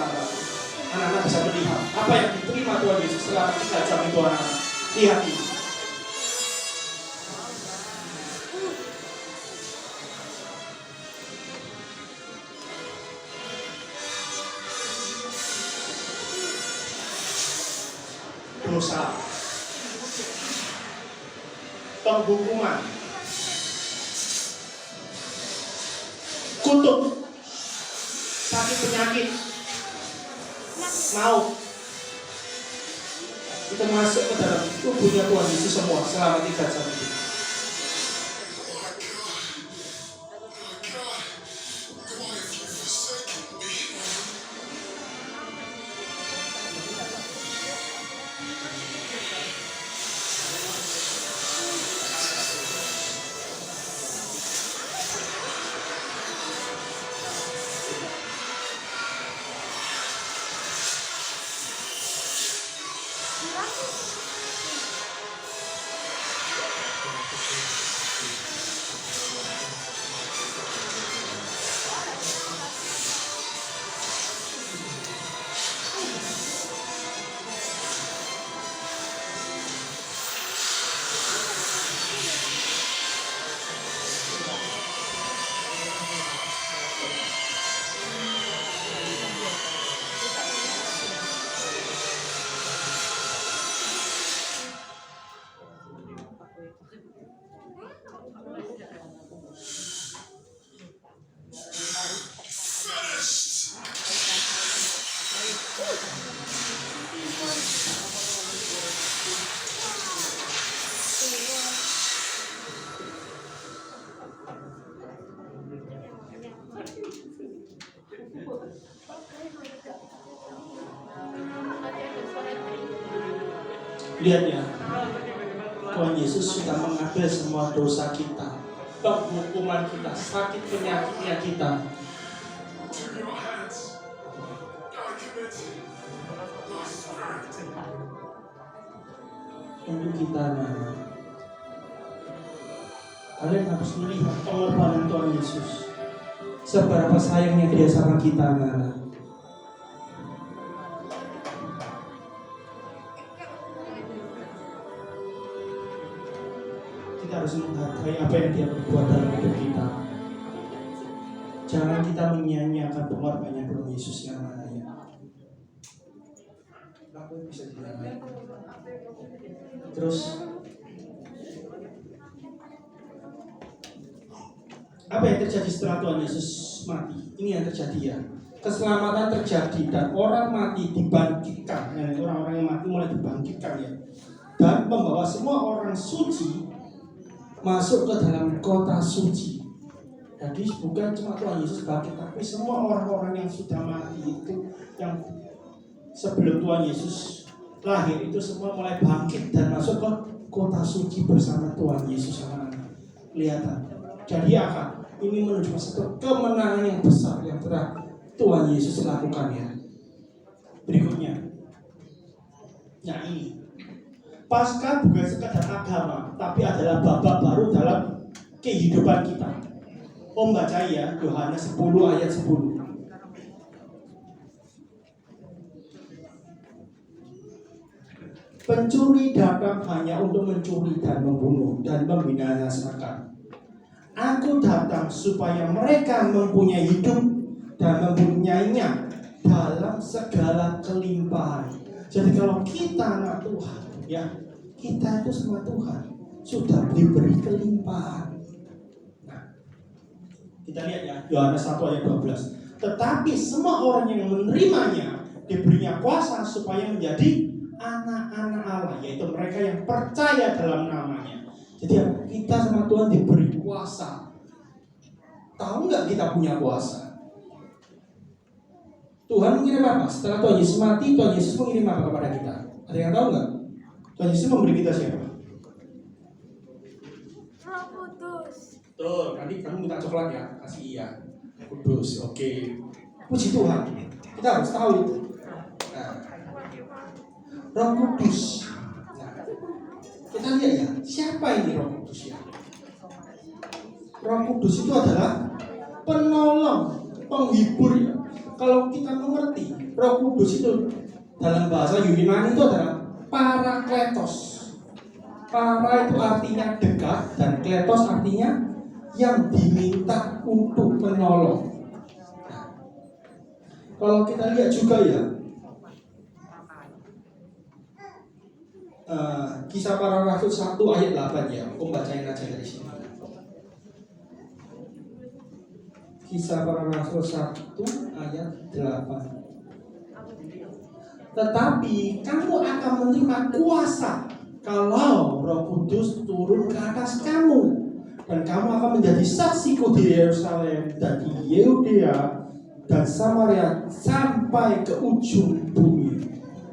anak-anak bisa melihat apa yang diterima Tuhan Yesus selama 3 jam itu, anak-anak. Lihat ini. Dosa, penghukuman, kutuk, sakit penyakit, maut, itu masuk ke dalam tubuhnya Tuhan Yesus semua selama 3 jam itu. Lihat ya, Tuhan Yesus sudah mengambil semua dosa kita, penghukuman kita, sakit penyakitnya kita. Untuk kita, nah, kalian harus melihat pengorbanan Tuhan Yesus, seberapa sayangnya Dia sama kita, nah. Kita harus menghargai apa yang Dia berbuat dalam hidup kita. Jangan kita menyia-nyiakan pengorbanannya Tuhan Yesus yang mana ya. Aku bisa dibilang. Terus apa yang terjadi setelah Tuhan Yesus mati? Ini yang terjadi ya. keselamatan terjadi dan orang mati dibangkitkan. Nah, orang-orang yang mati mulai dibangkitkan ya. Dan membawa semua orang suci masuk ke dalam kota suci. Jadi bukan cuma Tuhan Yesus bangkit, tapi semua orang-orang yang sudah mati itu, yang sebelum Tuhan Yesus lahir itu semua mulai bangkit dan masuk ke kota suci bersama Tuhan Yesus sama anak. Kelihatan. Jadi akan ini menunjukkan satu kemenangan yang besar yang telah Tuhan Yesus lakukan ya. Berikutnya. Nah ini. Paskah bukan sekadar agama, tapi adalah babak baru dalam kehidupan kita. Om baca ya, Yohanes 10 ayat 10. Pencuri datang hanya untuk mencuri dan membunuh dan membinasakan. Aku datang supaya mereka mempunyai hidup dan mempunyainya dalam segala kelimpahan. Jadi kalau kita anak Tuhan, ya kita itu sama Tuhan sudah diberi kelimpahan. Kita lihat ya, Yohanes 1 ayat 12. Tetapi semua orang yang menerimanya diberinya kuasa supaya menjadi anak-anak Allah, yaitu mereka yang percaya dalam namanya. Jadi kita sama Tuhan diberi kuasa. Tahu nggak kita punya kuasa? Tuhan mengirim apa? Setelah Tuhan Yesus mati, Tuhan Yesus mengirim apa kepada kita? Ada yang tahu nggak? Tuhan Yesus memberi kita siapa? Roh Kudus. Betul, tadi kamu minta coklat ya, kasih iya. Kudus, oke. Puji Tuhan, kita harus tahu itu. Nah, Roh Kudus. Nah, kita lihat ya, siapa ini Roh Kudus ya? Roh Kudus itu adalah penolong, penghibur ya. Kalau kita mengerti, Roh Kudus itu dalam bahasa Yunani itu adalah parakletos. Para itu artinya dekat dan kletos artinya yang diminta untuk menolong. Nah, kalau kita lihat juga ya, Kisah Para Rasul 1 ayat 8 ya, aku bacain aja dari sini. Kisah Para Rasul 1 ayat 8. Tetapi kamu akan menerima kuasa kalau Roh Kudus turun ke atas kamu, dan kamu akan menjadi saksiku di Yerusalem dan di Yudea dan Samaria sampai ke ujung bumi.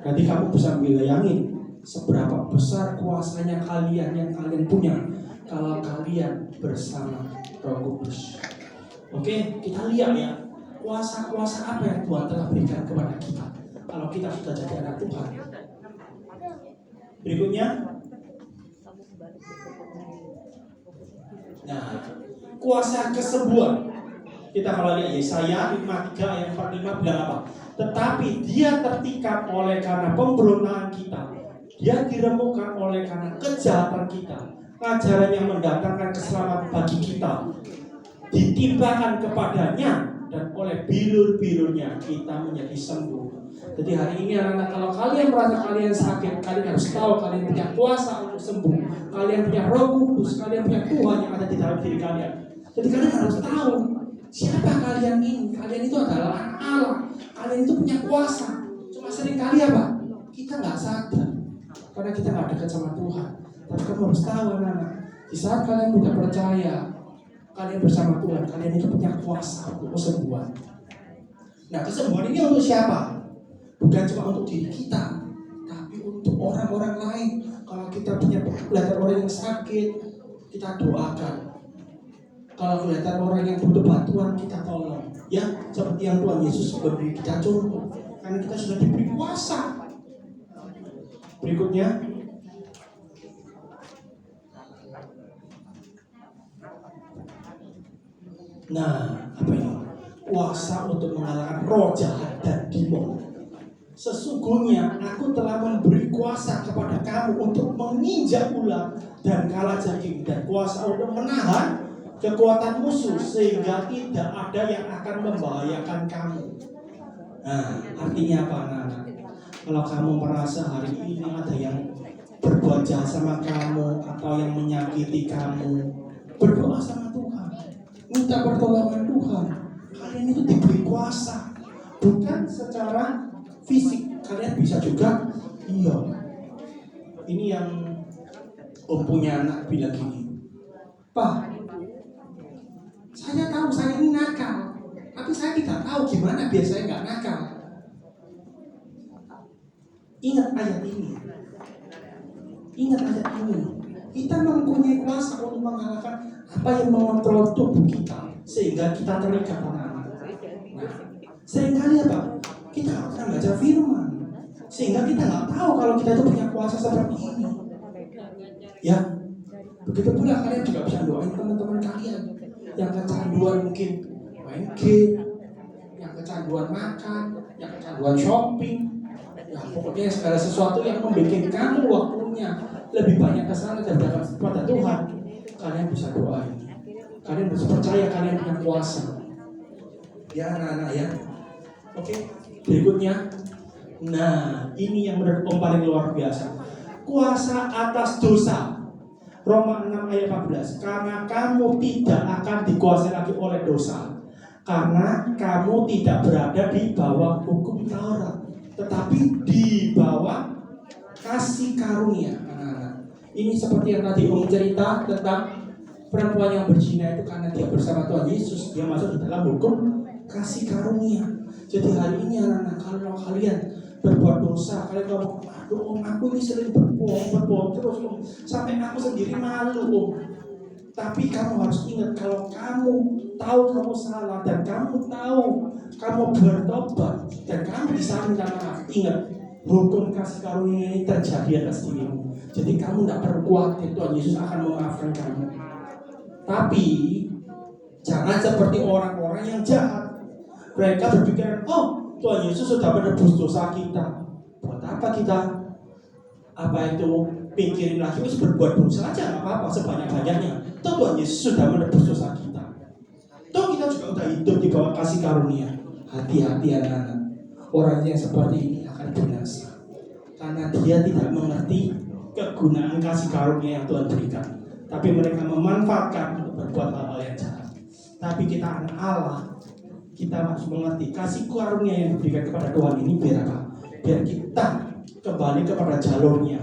Jadi kamu bisa bayangin seberapa besar kuasanya kalian yang kalian punya kalau kalian bersama Roh Kudus. Oke, kita lihat ya, kuasa-kuasa apa yang Tuhan telah berikan kepada kita kalau kita sudah jadi anak Tuhan. Berikutnya, nah, kuasa kesembuhan. Kita kalau lihat Yesaya 53 ayat 45 bilang apa? Tetapi dia tertikam oleh karena pemberontakan kita, dia diremukkan oleh karena kejahatan kita. Ajaran yang mendatangkan keselamatan bagi kita ditimpakan kepadanya, dan oleh bilur-bilurnya kita menjadi sembuh. Jadi hari ini anak-anak, kalau kalian merasa kalian sakit, kalian harus tahu kalian punya kuasa untuk sembuh. Kalian punya Roh Kudus, kalian punya Tuhan yang ada di dalam diri kalian. Jadi kalian harus tahu siapa kalian ini. Kalian itu adalah anak Allah. Kalian itu punya kuasa. Cuma seringkali apa? Kita nggak sadar karena kita nggak dekat sama Tuhan. Tapi kamu harus tahu anak-anak, di saat kalian sudah percaya, kalian bersama Tuhan, kalian itu punya kuasa untuk kesembuhan. Nah, kesembuhan ini untuk siapa? Bukan cuma untuk diri kita, tapi untuk orang-orang lain. Kalau kita punya kelihatan orang yang sakit, kita doakan. Kalau kelihatan orang yang butuh bantuan, kita tolong. Ya, seperti yang Tuhan Yesus beri kita contoh. Karena kita sudah diberi kuasa. Berikutnya, nah, apa ini? Kuasa untuk mengalahkan roh jahat dan demon. Sesungguhnya aku telah memberi kuasa kepada kamu untuk menginjak ular dan kalajengking, dan kuasa untuk menahan kekuatan musuh sehingga tidak ada yang akan membahayakan kamu. Nah, artinya apa anak-anak? Kalau kamu merasa hari ini ada yang berbuat jahat sama kamu atau yang menyakiti kamu, berdoa sama Tuhan, minta pertolongan Tuhan. Kalian itu diberi kuasa. Bukan secara fisik, kalian bisa juga. Iya. Ini yang om punya anak bilang gini, Pak, saya tahu saya ini nakal, tapi saya tidak tahu gimana biar saya nggak nakal. Ingat ayat ini. Ingat ayat ini. Kita mempunyai kuasa untuk mengalahkan apa yang mengontrol tubuh kita sehingga kita terikat anak-anak. Nah, seringkali apa? Kita nggak pernah baca firman, sehingga kita nggak tahu kalau kita itu punya kuasa seperti ini. Ya, begitu pula kalian juga bisa doain teman-teman kalian yang kecanduan mungkin main game, yang kecanduan makan, yang kecanduan shopping. Ya, pokoknya segala sesuatu yang membuat kamu waktunya lebih banyak ke sana daripada kepada Tuhan. Kalian bisa doain. Kalian bisa percaya kalian punya kuasa. Ya anak-anak ya. Oke, berikutnya. Nah, ini yang menurut Om paling luar biasa. Kuasa atas dosa. Roma 6 ayat 14. Karena kamu tidak akan dikuasai lagi oleh dosa. Karena kamu tidak berada di bawah hukum Taurat, tetapi di bawah kasih karunia. Anak-anak, ini seperti yang tadi Om cerita tentang perempuan yang berzina itu, karena dia bersama Tuhan Yesus, dia masuk di dalam hukum kasih karunia. Jadi hari ini anak-anak, kalau kalian berbuat dosa, kalian ngomong, aduh Om, aku ini sering berbohong terus Om, sampai aku sendiri malu Om. Tapi kamu harus ingat, kalau kamu tahu kamu salah dan kamu tahu kamu bertobat dan kamu bisa minta maaf, ingat, hukum kasih karunia ini terjadi atas dirimu. Jadi kamu tidak perlu khawatir, Tuhan Yesus akan memaafkan kamu. Tapi jangan seperti orang-orang yang jahat. Mereka berpikir, oh Tuhan Yesus sudah menebus dosa kita, buat apa kita pikirin lagi, terus berbuat dosa aja, nggak apa-apa sebanyak-banyaknya. Toh Tuhan Yesus sudah menebus dosa kita. Toh kita juga udah hidup di bawah kasih karunia. Hati-hati anak-anak, orang yang seperti ini akan binasa, karena dia tidak mengerti kegunaan kasih karunia yang Tuhan berikan. Tapi mereka memanfaatkan untuk berbuat hal-hal yang jahat. Tapi kita anak Allah, kita harus mengerti kasih karunia yang diberikan kepada Tuhan ini biar apa? Biar kita kembali kepada jalurnya,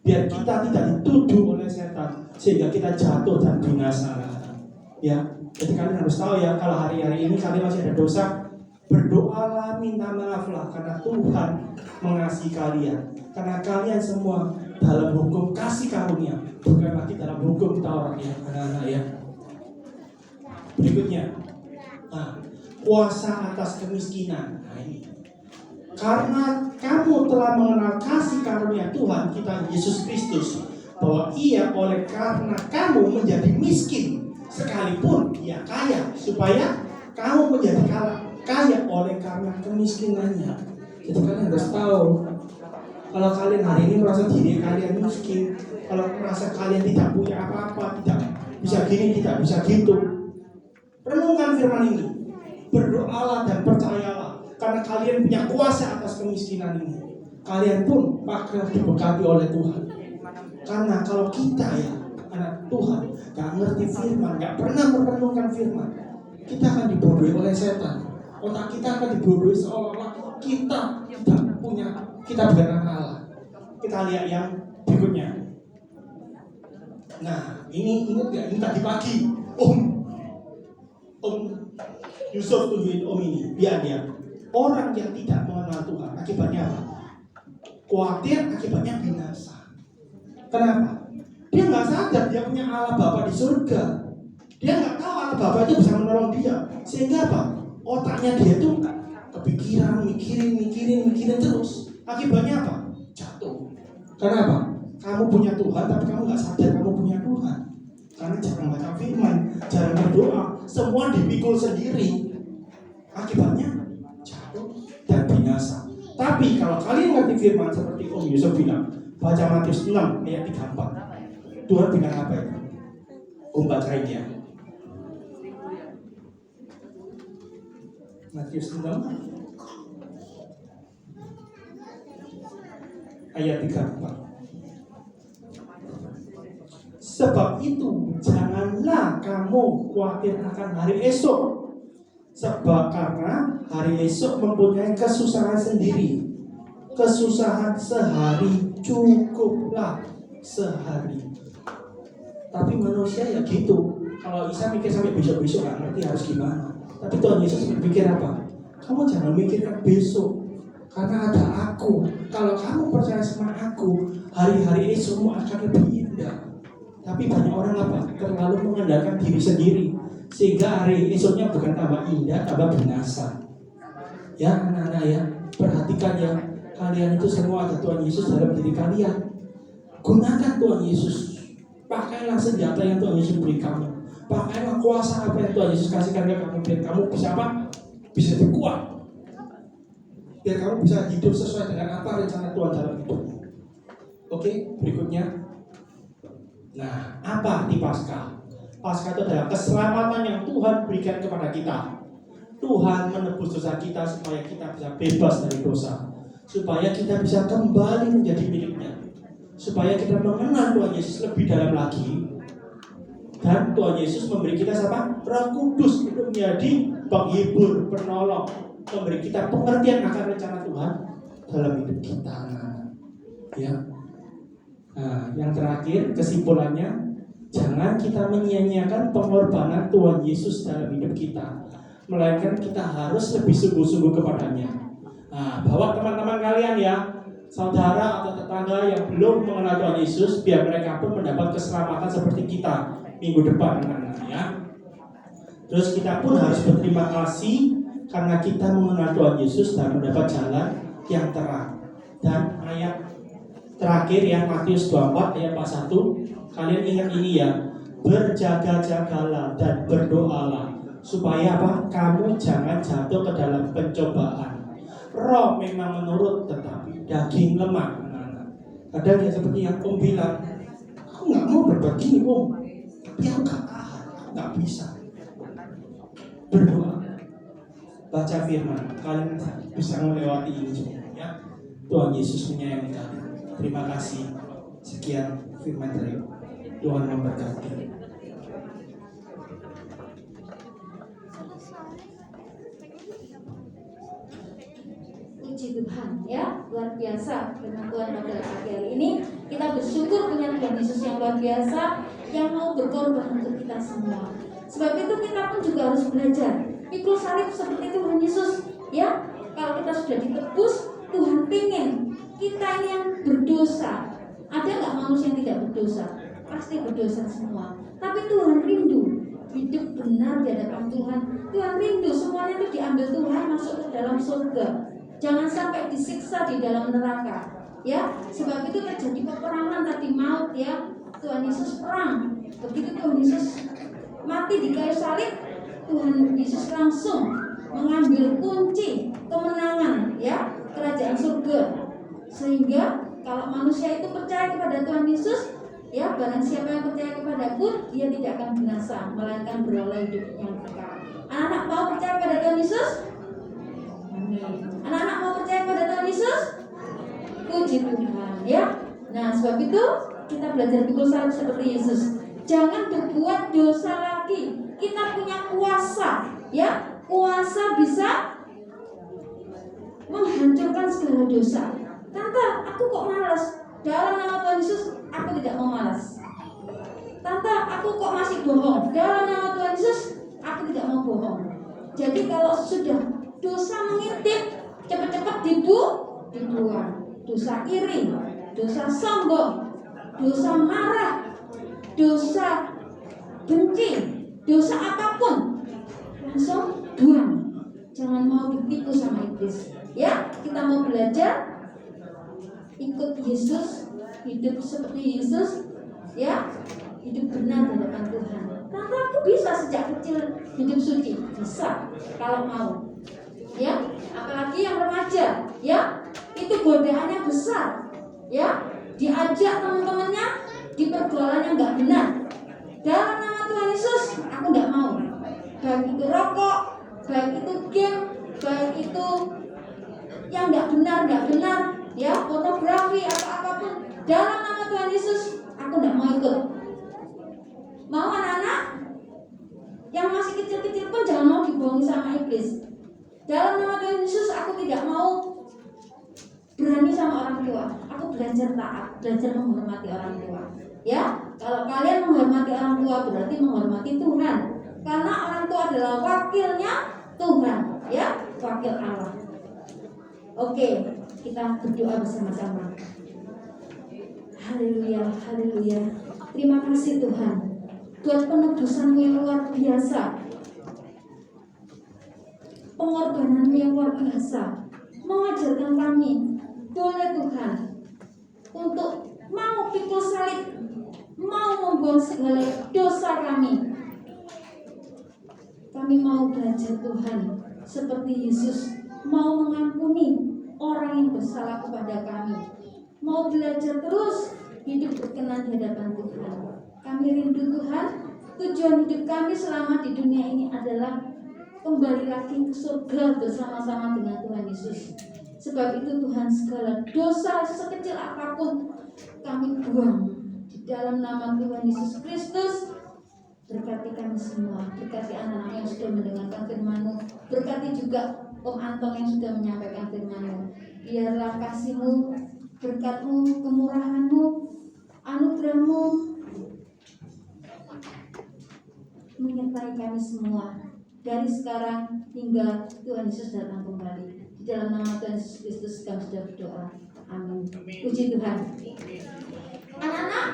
biar kita tidak dituduh oleh setan sehingga kita jatuh dan binasa. Ya, jadi kalian harus tahu ya, kalau hari-hari ini kalian masih ada dosa, berdoalah, minta maaflah, karena Tuhan mengasihi kalian. Karena kalian semua dalam hukum kasih karunia, bukan lagi dalam hukum Taurat ya, anak-anak ya. Berikutnya, kuasa atas kemiskinan. Nah ini, karena kamu telah mengenal kasih karunia Tuhan kita Yesus Kristus, bahwa Ia oleh karena kamu menjadi miskin, sekalipun Ia kaya, supaya kamu menjadi kaya oleh karena kemiskinannya. Jadi kalian harus tahu, kalau kalian hari ini merasa diri kalian miskin, kalau merasa kalian tidak punya apa-apa, tidak bisa gini, tidak bisa gitu, renungkan firman ini, berdoalah dan percayalah, karena kalian punya kuasa atas kemiskinan ini. Kalian pun bakal diberkati oleh Tuhan. Karena kalau kita ya anak Tuhan gak ngerti firman, gak pernah merenungkan firman, kita akan dibodohi oleh setan. Otak kita akan dibodohi seolah-olah kita tidak punya, kita bukan anak Allah. Kita lihat yang berikutnya. Nah ini ingat gak, ini tadi pagi Om Yusuf tunjukin Om ini, dia orang yang tidak mengenal Tuhan, akibatnya apa? Khawatir, akibatnya binasa. Kenapa? Dia nggak sadar dia punya Allah Bapa di surga. Dia nggak tahu Allah Bapa itu bisa menolong dia. Sehingga apa? Otaknya dia itu kepikiran, mikirin terus. Akibatnya apa? Jatuh. Kenapa? Kamu punya Tuhan, tapi kamu nggak sadar kamu punya Tuhan. Karena jarang baca firman, jarang berdoa, semua dipikul sendiri. Akibatnya jatuh dan binasa. Tapi kalau kalian ngerti firman seperti Om Yusuf bilang, baca Matius 6 ayat 34. Tuhan bilang apa itu? Om bacain ya. Matius 6 ayat 34. Sebab itu janganlah kamu khawatir akan hari esok, Sebab karena hari esok mempunyai kesusahan sendiri. Kesusahan sehari cukuplah sehari. Tapi manusia ya gitu. Kalau Isa mikir sampai besok-besok gak ngerti harus gimana. Tapi Tuhan Yesus berpikir apa? Kamu jangan mikirkan besok, karena ada aku. Kalau kamu percaya sama aku, hari-hari esokmu akan lebih indah. Tapi banyak orang apa? Terlalu mengandalkan diri sendiri, sehingga hari esoknya bukan tambah indah, tambah binasa. Ya anak-anak ya, perhatikan ya, kalian itu semua ada Tuhan Yesus dalam diri kalian. Gunakan Tuhan Yesus. Pakailah senjata yang Tuhan Yesus beri kamu. Pakailah kuasa apa yang Tuhan Yesus kasihkan ke kamu, biar kamu bisa apa? Bisa lebih kuat. Biar kamu bisa hidup sesuai dengan apa rencana Tuhan dalam hidupmu. Oke, berikutnya. Nah, apa di Paskah? Paskah itu adalah keselamatan yang Tuhan berikan kepada kita. Tuhan menebus dosa kita supaya kita bisa bebas dari dosa, supaya kita bisa kembali menjadi miliknya, supaya kita mengenal Tuhan Yesus lebih dalam lagi. Dan Tuhan Yesus memberi kita siapa? Roh Kudus untuk menjadi penghibur, penolong, memberi kita pengertian akan rencana Tuhan dalam hidup kita. Ya. Nah, yang terakhir kesimpulannya, jangan kita menyia-nyiakan pengorbanan Tuhan Yesus dalam hidup kita, melainkan kita harus lebih sungguh-sungguh kepadanya. Nah, bawa teman-teman kalian ya, saudara atau tetangga yang belum mengenal Tuhan Yesus, biar mereka pun mendapat keselamatan seperti kita minggu depan, anak-anak ya. Terus kita pun harus berterima kasih karena kita mengenal Tuhan Yesus dan mendapat jalan yang terang. Dan ayat terakhir ya, Matius 24 ayat 41, kalian ingat ini ya, berjaga-jagalah dan berdoalah supaya apa? Kamu jangan jatuh ke dalam pencobaan. Roh memang menurut, tetapi daging lemah, anak-anak. Kadang ya seperti yang Om bilang, aku nggak mau berbuat gini Om, tapi aku nggak tahan, aku nggak bisa. Berdoa, baca firman, kalian bisa melewati ini semua ya. Tuhan Yesus menyayangi kalian. Terima kasih. Sekian firman dari Tuhan memberkati. Puji Tuhan ya, luar biasa dengan Tuhan pada pagi hari ini. Kita bersyukur punya Tuhan Yesus yang luar biasa, yang mau berkorban untuk kita semua. Sebab itu kita pun juga harus belajar pikul salib seperti Tuhan Yesus ya. Kalau kita sudah ditebus, Tuhan pengen kita ini yang berdosa. Ada nggak manusia yang tidak berdosa? Pasti berdosa semua. Tapi Tuhan rindu hidup benar di hadapan Tuhan. Tuhan rindu semuanya itu diambil Tuhan masuk ke dalam surga. Jangan sampai disiksa di dalam neraka. Ya, sebab itu terjadi peperangan tadi, maut ya. Tuhan Yesus perang. Begitu Tuhan Yesus mati di kayu salib, Tuhan Yesus langsung mengambil kunci kemenangan ya, kerajaan surga. Sehingga kalau manusia itu percaya kepada Tuhan Yesus, ya barang siapa yang percaya kepadaku, dia tidak akan binasa, melainkan beroleh hidup yang kekal. Anak-anak mau percaya kepada Tuhan Yesus? Amin. Anak-anak mau percaya kepada Tuhan Yesus? Puji Tuhan ya. Nah sebab itu kita belajar pikul salib seperti Yesus. Jangan berbuat dosa lagi. Kita punya kuasa ya. Kuasa bisa menghancurkan segala dosa. Tante, aku kok malas. Dalam nama Tuhan Yesus, aku tidak mau malas. Tante, aku kok masih bohong. Dalam nama Tuhan Yesus, aku tidak mau bohong. Jadi kalau sudah dosa mengintip, cepat-cepat dibuang. Dosa iri, dosa sombong, dosa marah, dosa benci, dosa apapun, langsung buang. Jangan mau ditipu sama iblis. Ya, kita mau belajar ikut Yesus, hidup seperti Yesus, ya, hidup benar di hadapan Tuhan. Tante, aku bisa sejak kecil hidup suci, bisa kalau mau. Ya, apalagi yang remaja, ya, itu godaannya besar, ya, diajak teman-temannya di pergaulan yang nggak benar. Dalam nama Tuhan Yesus, aku nggak mau. Baik itu rokok, baik itu game, baik itu yang nggak benar, ya, pornografi atau apapun. Dalam nama Tuhan Yesus, aku nggak mau ikut. Mau anak-anak? Yang masih kecil-kecil pun jangan mau dibohongi sama iblis. Dalam nama Tuhan Yesus, aku tidak mau berani sama orang tua. Aku belajar taat, belajar menghormati orang tua. Ya, kalau kalian menghormati orang tua berarti menghormati Tuhan. Karena orang tua adalah wakilnya Tuhan, ya, wakil Allah. Oke, kita berdoa bersama-sama. Haleluya, haleluya. Terima kasih Tuhan buat penebusan-Mu yang luar biasa, pengorbanan-Mu yang luar biasa, mengajarkan kami, boleh Tuhan, untuk mau pikul salib, mau membuang segala dosa kami. Kami mau belajar Tuhan, seperti Yesus mau mengampuni orang yang bersalah kepada kami, mau belajar terus hidup berkenan di hadapan Tuhan. Kami rindu Tuhan, tujuan hidup kami selama di dunia ini adalah kembali lagi ke surga bersama-sama dengan Tuhan Yesus. Sebab itu Tuhan, segala dosa sekecil apapun kami buang di dalam nama Tuhan Yesus Kristus. Berkati kami semua, berkati anak-anak yang sudah mendengarkan firman-Mu, berkati juga Om Antong yang sudah menyampaikan firman-Mu. Biarlah kasih-Mu, berkat-Mu, kemurahan-Mu, anugerah-Mu menyertai kami semua dari sekarang hingga Tuhan Yesus datang kembali. Di dalam nama Tuhan Yesus Kristus kami sudah berdoa. Amin. Puji Tuhan. Anak-anak,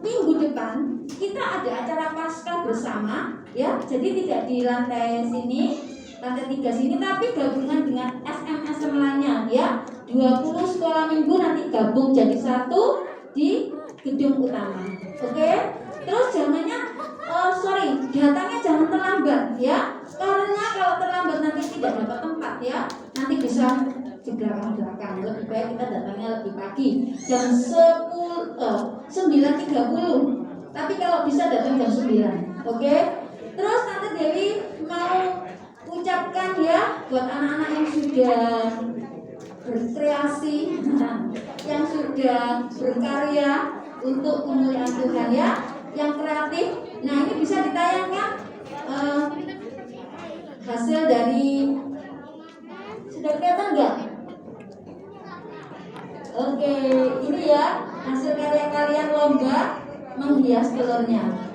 minggu depan kita ada acara Paskah bersama, ya. Jadi tidak di lantai sini, lantai 3 sini, tapi gabungan dengan SM lainnya, ya. 20 sekolah minggu nanti gabung jadi satu di gedung utama. Oke? Terus datangnya jangan terlambat, ya. Karena kalau terlambat nanti tidak dapat tempat, ya. Nanti bisa di belakang-belakang. Lebih baik kita datangnya lebih pagi, jam 9.30. Tapi kalau bisa datang jam 9. Oke? Terus Tante Dewi mau ucapkan, ya, buat anak-anak yang sudah berkreasi, yang sudah berkarya untuk kemuliaan Tuhan, ya, yang kreatif. Nah, ini bisa ditayangkan hasil dari, sudah kelihatan enggak? Oke, ini ya hasil karya kalian lomba menghias telurnya.